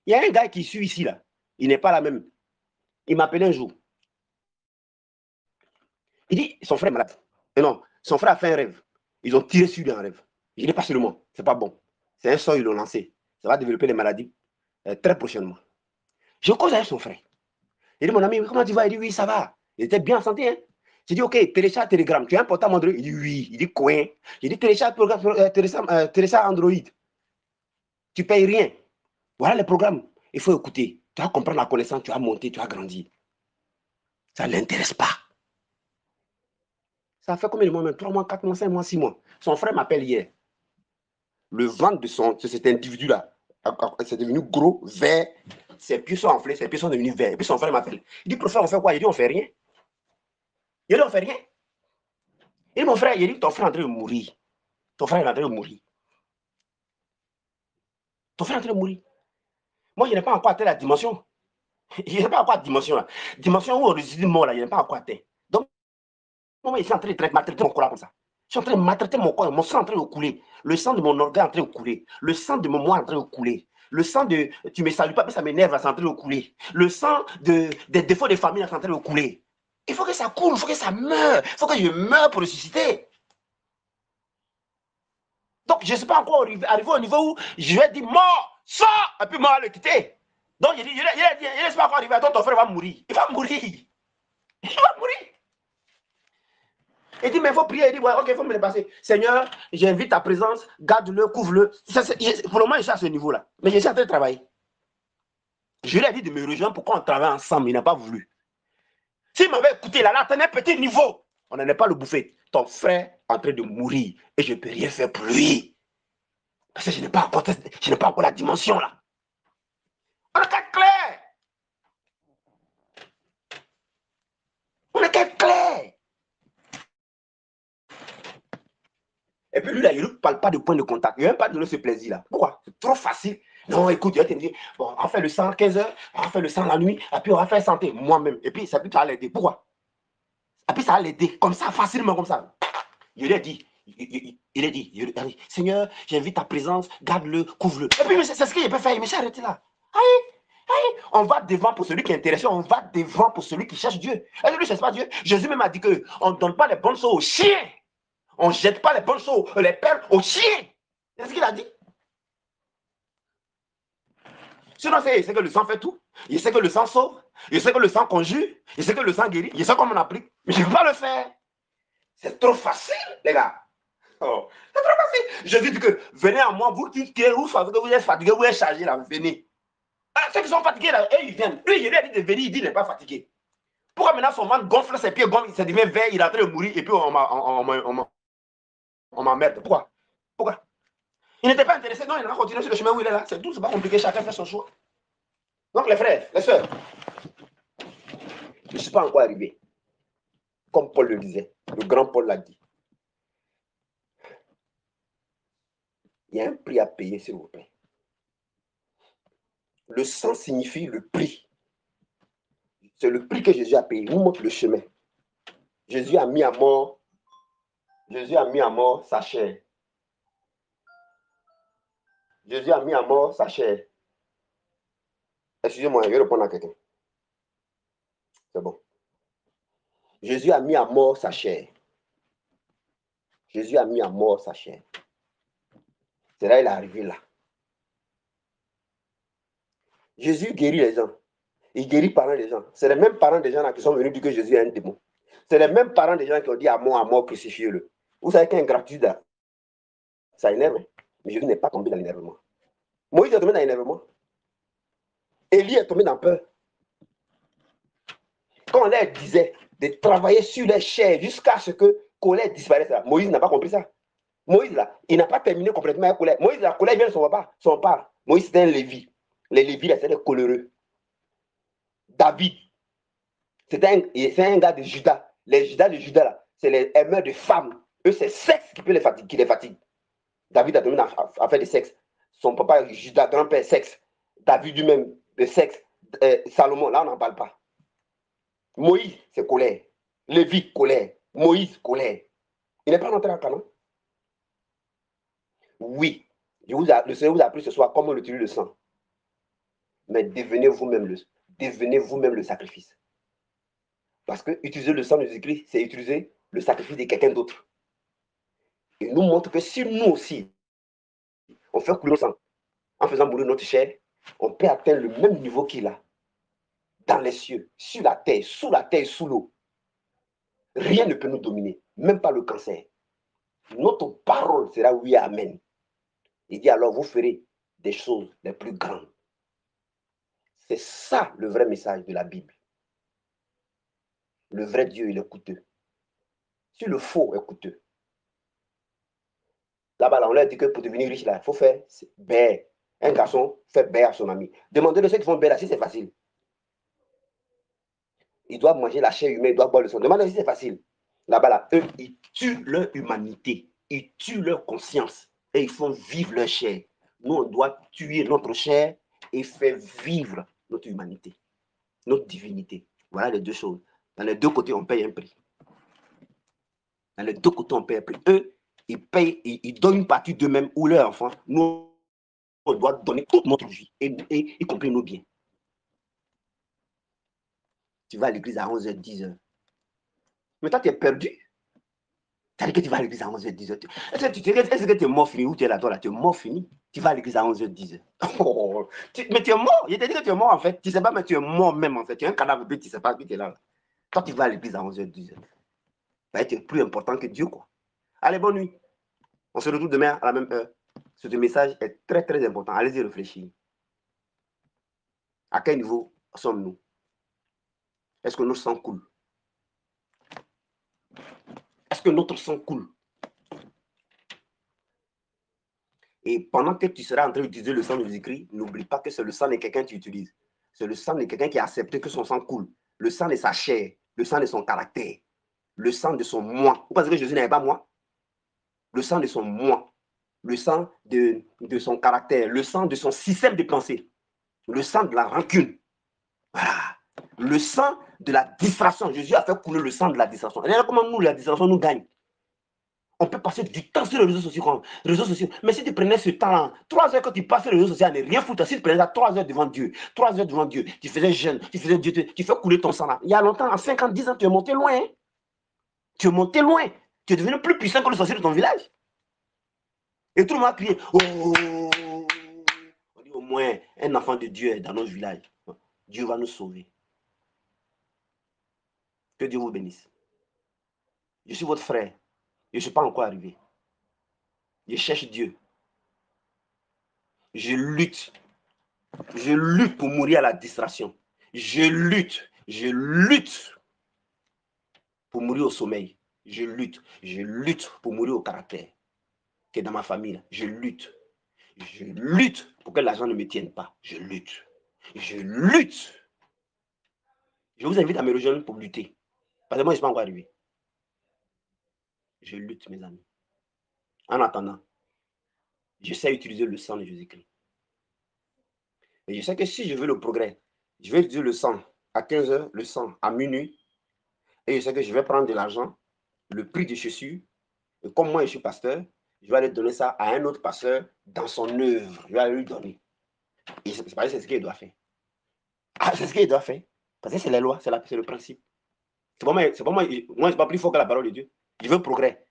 Il y a un gars qui suit ici, là. Il n'est pas la même. Il m'appelait un jour. Il dit, son frère est malade. Et non, son frère a fait un rêve. Ils ont tiré sur lui en rêve. Il n'est pas seulement, c'est pas bon. C'est un sort, ils l'ont lancé. Ça va développer les maladies très prochainement. Je cause avec son frère. Il dit, mon ami, comment tu vas? Il dit, oui, ça va. Il était bien en santé. Hein? J'ai dit, ok, télécharge Telegram. Tu as un portable Android? Il dit, oui. Il dit, coin. J'ai dit, télécharge Android. Tu ne payes rien. Voilà les programmes. Il faut écouter. Tu vas comprendre la connaissance, tu vas monter, tu vas grandir. Ça ne l'intéresse pas. Ça fait combien de mois même? 3 mois, 4 mois, 5 mois, 6 mois. Son frère m'appelle hier. Le ventre de cet individu-là, c'est devenu gros, vert. Ses pieds sont enflés, ses pieds sont devenus verts. Et puis son frère m'appelle. Il dit, professeur, on fait quoi? Il dit, on ne fait rien. Il dit, on ne fait rien. Il dit, mon frère, il dit, ton frère est en train de mourir. Ton frère est en train de mourir. Ton frère est en train de mourir. Moi, je n'ai pas encore atteint la dimension. Je n'ai pas encore la dimension là. Dimension où on réside mort là, je n'ai pas encore atteint. Donc, moi, je suis en train de maltraiter mon corps là comme ça. Je suis en train de maltraiter mon corps, mon sang est en train de couler. Le sang de mon organe est en train de couler. Le sang de mon moi est en train de couler. Le sang de tu me salues pas, mais ça m'énerve, c'est en train de couler. Le sang des défauts de famille est en train de couler. Il faut que ça coule, il faut que ça meure. Il faut que je meure pour ressusciter. Donc, je ne suis pas encore arrivé au niveau où je vais dire mort, sors, et puis moi, le quitter. Donc, il dit, il ne suis pas encore arrivé, ton frère va mourir. Il va mourir. Il va mourir. Il dit, mais il faut prier. Il dit, ouais, ok, il faut me le passer. Seigneur, j'invite ta présence, garde-le, couvre-le. Pour le moment, je suis à ce niveau-là. Mais je suis en train de travailler. Je lui ai dit de me rejoindre pour qu'on travaille ensemble. Il n'a pas voulu. S'il m'avait écouté, là, à un petit niveau, on n'en est pas le bouffer. Ton frère est en train de mourir et je ne peux rien faire pour lui. Parce que je n'ai pas encore la dimension, là. On est clair. On est clair. Et puis lui, là, il ne parle pas de point de contact. Il ne veut pas donner ce plaisir-là. Pourquoi? C'est trop facile. Non, écoute, il va te dire, bon, on fait le sang à 15h, on fait le sang la nuit, et puis on va faire santé, moi-même. Et puis ça va l'aider. Pourquoi? Et puis ça va l'aider, comme ça, facilement, comme ça. Il lui a dit, il a dit, Seigneur, j'invite ta présence, garde-le, couvre-le. Et puis c'est ce qu'il peut faire, il me s'est arrêté là. Aïe, On va devant pour celui qui est intéressé, on va devant pour celui qui cherche Dieu. Est-ce que lui ne cherche pas Dieu? Jésus même a dit qu'on ne donne pas les bonnes choses aux chiens. On ne jette pas les bonnes choses, les perles aux chiens. C'est ce qu'il a dit. Sinon, il sait que le sang fait tout. Il sait que le sang sauve. Il sait que le sang conjure. Il sait que le sang guérit. Il sait comment on applique. Mais je ne peux pas le faire. C'est trop facile, les gars. Oh, c'est trop facile. Jésus dit que venez à moi, vous qui vous êtes fatigués, vous êtes chargés, là, venez. Alors, ceux qui sont fatigués, là, eux, ils viennent. Lui, il lui a dit de venir, il dit qu'il n'est pas fatigué. Pourquoi maintenant son ventre gonfle ses pieds, gonfle, ça devient vert, il est en train de mourir et puis on m'emmerde. Pourquoi? Pourquoi? Il n'était pas intéressé, non, il a continué sur le chemin où il est là. C'est tout, c'est pas compliqué, chacun fait son choix. Donc, les frères, les sœurs, je ne suis pas encore arrivé. Comme Paul le disait, le grand Paul l'a dit. Il y a un prix à payer, s'il vous plaît. Le sang signifie le prix. C'est le prix que Jésus a payé. Il nous montre le chemin. Jésus a mis à mort sa chair. Jésus a mis à mort sa chair. Excusez-moi, je vais répondre à quelqu'un. C'est bon. Jésus a mis à mort sa chair. Jésus a mis à mort sa chair. C'est là qu'il est arrivé là. Jésus guérit les gens. Il guérit parents des gens. C'est les mêmes parents des gens là qui sont venus dire que Jésus est un démon. C'est les mêmes parents des gens qui ont dit à mort, crucifiez-le. Vous savez qu'ingratitude, ça énerve. Hein? Mais Jésus n'est pas tombé dans l'énervement. Moïse est tombé dans l'énervement. Élie est tombé dans peur. Quand on leur disait de travailler sur les chairs jusqu'à ce que colère disparaisse, là, Moïse n'a pas compris ça. Moïse, là, il n'a pas terminé complètement la colère. Moïse, la colère vient de son part. Moïse, c'était un Lévi. Les Lévis, là, c'est des coléreux. David, c'est un gars de Juda. Les Judas de Juda, là, c'est les aimeurs de femmes. Eux, c'est le sexe qui les fatigue. David a donné à faire du sexe. Son papa, Judas, grand-père, sexe. David lui-même, de sexe. Salomon, là, on n'en parle pas. Moïse, c'est colère. Lévi, colère. Moïse, colère. Il n'est pas rentré en canon. Oui, le Seigneur vous a appris ce soir comment utiliser le sang. Mais devenez vous-même le sacrifice. Parce que utiliser le sang de Jésus-Christ, c'est utiliser le sacrifice de quelqu'un d'autre. Il nous montre que si nous aussi, on fait couler le sang, en faisant mourir notre chair, on peut atteindre le même niveau qu'il a. Dans les cieux, sur la terre, sous l'eau. Rien ne peut nous dominer, même pas le cancer. Notre parole sera oui, amen. Il dit alors, vous ferez des choses les plus grandes. C'est ça le vrai message de la Bible. Le vrai Dieu, il est coûteux. Si le faux est coûteux. Là-bas, on leur dit que pour devenir riche, il faut faire baie. Un garçon fait baie à son ami. Demandez-le ceux qui font baie là, si c'est facile. Ils doivent manger la chair humaine, ils doivent boire le sang. Demandez si c'est facile. Là-bas, là, eux, ils tuent leur humanité. Ils tuent leur conscience. Et ils font vivre leur chair. Nous, on doit tuer notre chair et faire vivre notre humanité, notre divinité. Voilà les deux choses. Dans les deux côtés, on paye un prix. Dans les deux côtés, on paye un prix. Eux, ils payent, ils donnent une partie d'eux-mêmes ou leurs enfants. Nous, on doit donner toute notre vie, y compris nos biens. Tu vas à l'église à 11h, 10h. Mais toi, tu es perdu. Ça veut dire que tu vas à l'église à 11h, 10h. Est-ce que tu es mort fini ou tu es là, toi, là? Tu es mort fini. Tu vas à l'église à 11h, 10h. Oh, mais tu es mort. Je t'ai dit que tu es mort, en fait. Tu ne sais pas, mais tu es mort même, en fait. Tu es un cadavre, puis tu ne sais pas, puis tu es là. Toi, tu vas à l'église à 11h, 10h. Ça va être plus important que Dieu, quoi. Allez, bonne nuit. On se retrouve demain à la même heure. Ce message est très, très important. Allez-y réfléchir. À quel niveau sommes-nous? Est-ce que notre sang coule? Est-ce que notre sang coule? Et pendant que tu seras en train d'utiliser le sang de Jésus-Christ, n'oublie pas que c'est le sang de quelqu'un que tu utilises. C'est le sang de quelqu'un qui a accepté que son sang coule. Le sang de sa chair, le sang de son caractère, le sang de son moi. Vous pensez que Jésus n'avait pas moi? Le sang de son moi, le sang de son caractère, le sang de son système de pensée, le sang de la rancune. Voilà. Le sang de la distraction. Jésus a fait couler le sang de la distraction. Regardez comment nous, la distraction nous gagne. On peut passer du temps sur les réseaux sociaux. Mais si tu prenais ce temps-là, 3 heures que tu passes sur les réseaux sociaux, à ne rien foutre. Si tu prenais ça 3 heures devant Dieu, 3 heures devant Dieu, tu faisais jeûne, tu faisais Dieu, tu fais couler ton sang là. Il y a longtemps, en 5 ans, 10 ans, tu es monté loin. Hein? Tu es monté loin. Tu es devenu plus puissant que le sorcier de ton village. Et tout le monde a crié. Oh, on dit au moins, un enfant de Dieu est dans notre village. Dieu va nous sauver. Que Dieu vous bénisse. Je suis votre frère. Je ne suis pas encore arrivé. Je cherche Dieu. Je lutte. Je lutte pour mourir à la distraction. Je lutte pour mourir au sommeil. Je lutte pour mourir au caractère. Qui est dans ma famille. Je lutte pour que l'argent ne me tienne pas. Je lutte. Je vous invite à me rejoindre pour lutter. Parce que moi, je ne suis pas encore arrivé. Je lutte, mes amis. En attendant, je sais utiliser le sang de Jésus-Christ. Et je sais que si je veux le progrès, je vais utiliser le sang à 15 h, le sang à minuit. Et je sais que je vais prendre de l'argent, le prix de chaussures. Et comme moi, je suis pasteur, je vais aller donner ça à un autre pasteur dans son œuvre. Je vais aller lui donner. Et c'est ce qu'il doit faire. Ah, c'est ce qu'il doit faire. Parce que c'est les lois, c'est le principe. C'est pas moi, moi, je ne suis pas plus fort que la parole de Dieu. Je veux progrès.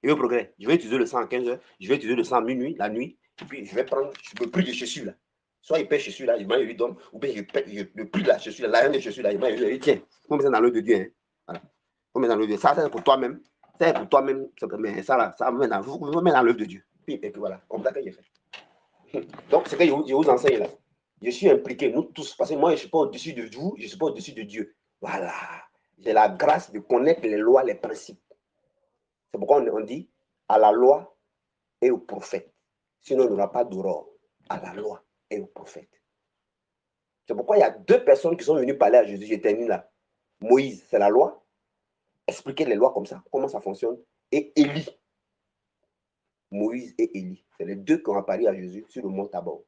Je vais utiliser le sang à 15 h, je vais utiliser le sang à minuit, la nuit. Et puis, je vais prendre le prix de chaussures là. Soit il paye chaussures là, je lui donne, ou bien le prix de la chaussure là, l'argent de chaussures là, il lui dit, tiens, faut mettre ça dans l'œuvre de Dieu. Hein. Voilà. Faut mettre dans l'œuvre de Dieu. Ça, c'est pour toi-même. C'est pour toi-même. Mais ça là, ça met vous mettre dans l'œuvre de Dieu. Et puis voilà, comme ça que j'ai fait. Donc, c'est que je vous enseigne là. Je suis impliqué, nous tous, parce que moi, je ne suis pas au-dessus de vous, je ne suis pas au-dessus de Dieu. Voilà. J'ai la grâce de connaître les lois, les principes. C'est pourquoi on dit à la loi et au prophète. Sinon, il n'y aura pas d'aurore. À la loi et au prophète. C'est pourquoi il y a 2 personnes qui sont venues parler à Jésus. J'ai terminé là. Moïse, c'est la loi. Expliquer les lois comme ça, comment ça fonctionne. Et Élie. Moïse et Élie. C'est les 2 qui ont apparu à Jésus sur le mont Tabor.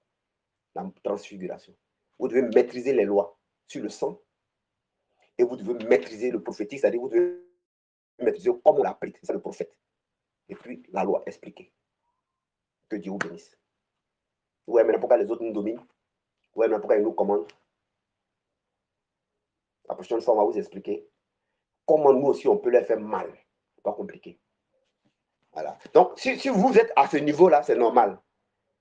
La transfiguration. Vous devez maîtriser les lois sur le sang. Et vous devez maîtriser le prophétique, c'est-à-dire vous devez maîtriser comme on l'applique. C'est ça le prophète. Et puis la loi expliquée. Que Dieu vous bénisse. Ouais, mais pourquoi les autres nous dominent? Ouais, mais pourquoi ils nous commandent? La prochaine fois, on va vous expliquer comment nous aussi on peut les faire mal. C'est pas compliqué. Voilà. Donc, si vous êtes à ce niveau-là, c'est normal.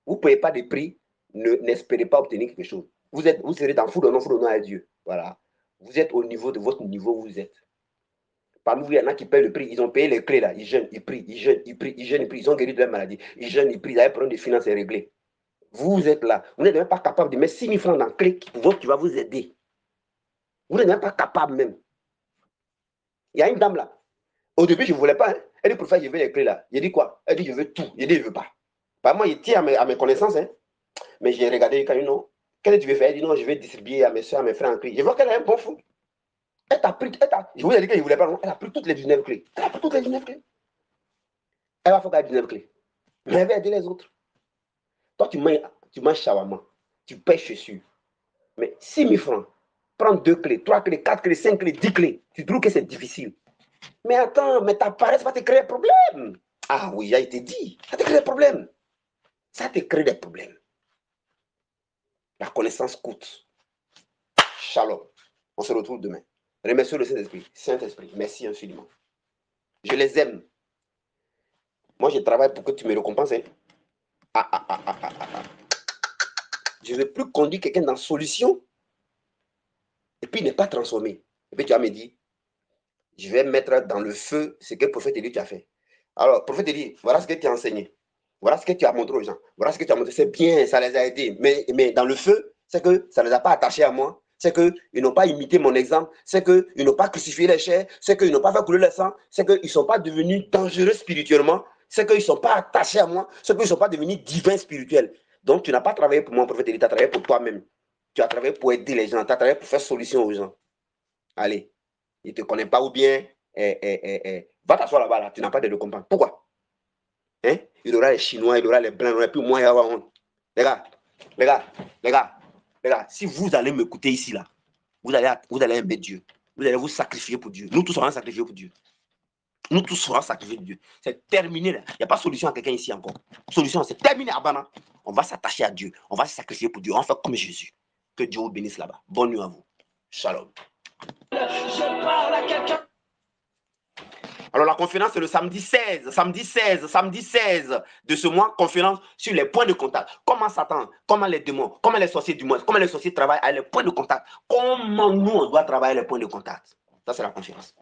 Vous ne payez pas de prix, n'espérez pas obtenir quelque chose. Vous serez dans foudre non à Dieu. Voilà. Vous êtes au niveau de votre niveau où vous êtes. Parmi vous, il y en a qui payent le prix. Ils ont payé les clés là. Ils jeûnent, ils prient, ils jeûnent, ils prient, ils jeûnent, ils prient. Ils ont guéri de la maladie. Ils jeûnent, ils prient. Ils avaient problème de finances et réglé. Vous êtes là. Vous n'êtes même pas capable de mettre 6 000 francs dans la clé qui va vous aider. Vous n'êtes même pas capable même. Il y a une dame là. Au début, je ne voulais pas. Hein. Elle dit, pour faire, je veux les clés là. J'ai dit quoi? Elle dit, je veux tout. J'ai dit, je ne veux pas. Par moi, il tient à mes connaissances. Hein. Mais j'ai regardé quand non. Qu'est-ce que tu veux faire? Elle dit, non, je vais distribuer à mes soeurs, à mes frères en clé. Je vois qu'elle a un bon fou. Elle t'a pris, je vous ai dit qu'elle ne voulait pas. Non. Elle a pris toutes les 19 clés. Elle a pris toutes les 19 clés. Elle va faire qu'elle a 19 clés. Mais elle va aider les autres. Toi, tu manges shawarma. Tu payes chaussures. Mais 6 000 francs. Prends 2 clés, 3 clés, 4 clés, 5 clés, 10 clés. Tu trouves que c'est difficile. Mais attends, mais ta paresse va te créer un problème. Ah oui, il a été dit. Ça te crée des problèmes. Ça te crée des problèmes. La connaissance coûte. Shalom. On se retrouve demain. Remercions le Saint-Esprit. Saint-Esprit, merci infiniment. Je les aime. Moi, je travaille pour que tu me récompenses. Hein. Je ne veux plus conduire quelqu'un dans la solution et puis il n'est pas transformé. Et puis tu vas me dire, je vais mettre dans le feu ce que le prophète Élie a fait. Alors, le prophète Élie, voilà ce que tu as enseigné. Voilà ce que tu as montré aux gens. Voilà ce que tu as montré. C'est bien, ça les a aidés. Mais dans le feu, c'est que ça ne les a pas attachés à moi. C'est qu'ils n'ont pas imité mon exemple. C'est qu'ils n'ont pas crucifié les chairs. C'est qu'ils n'ont pas fait couler le sang. C'est qu'ils ne sont pas devenus dangereux spirituellement. C'est qu'ils ne sont pas attachés à moi. C'est qu'ils ne sont pas devenus divins spirituels. Donc, tu n'as pas travaillé pour moi, prophète Élie. Tu as travaillé pour toi-même. Tu as travaillé pour aider les gens. Tu as travaillé pour faire solution aux gens. Allez, il ne te connaît pas ou bien va t'asseoir là-bas. Là. Tu n'as pas de récompense. Pourquoi? Hein? Il y aura les Chinois, il y aura les Blancs, et puis moi, il y aura honte. Les gars, si vous allez m'écouter ici, là, vous allez aimer Dieu. Vous allez vous sacrifier pour Dieu. Nous tous, on va sacrifier pour Dieu. Nous tous serons sacrifiés de Dieu. C'est terminé là. Il n'y a pas de solution à quelqu'un ici encore. Solution, c'est terminé à Bana. On va s'attacher à Dieu. On va se sacrifier pour Dieu. On va faire comme Jésus. Que Dieu vous bénisse là-bas. Bonne nuit à vous. Shalom. Je parle à quelqu'un. Alors la conférence c'est le samedi 16 de ce mois, conférence sur les points de contact. Comment Satan, comment les démons, comment les sorciers du monde, comment les sorciers travaillent à les points de contact. Comment nous on doit travailler les points de contact. Ça c'est la conférence.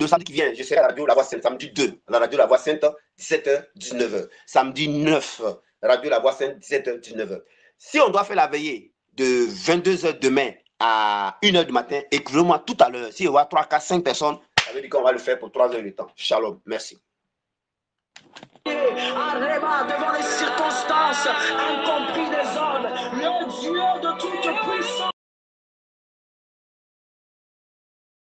Le samedi qui vient, je serai à la radio La Voix Sainte, samedi 2, à la radio La Voix Sainte, 17h, 19h. Samedi 9, radio La Voix Sainte, 17h, 19h. Si on doit faire la veillée de 22h demain à 1h du matin, écrivez-moi tout à l'heure. Si on voit 3, 4, 5 personnes, ça veut dire qu'on va le faire pour 3 heures de temps. Shalom, merci. Arrêma devant les circonstances incomprises des hommes, le Dieu de toute puissance.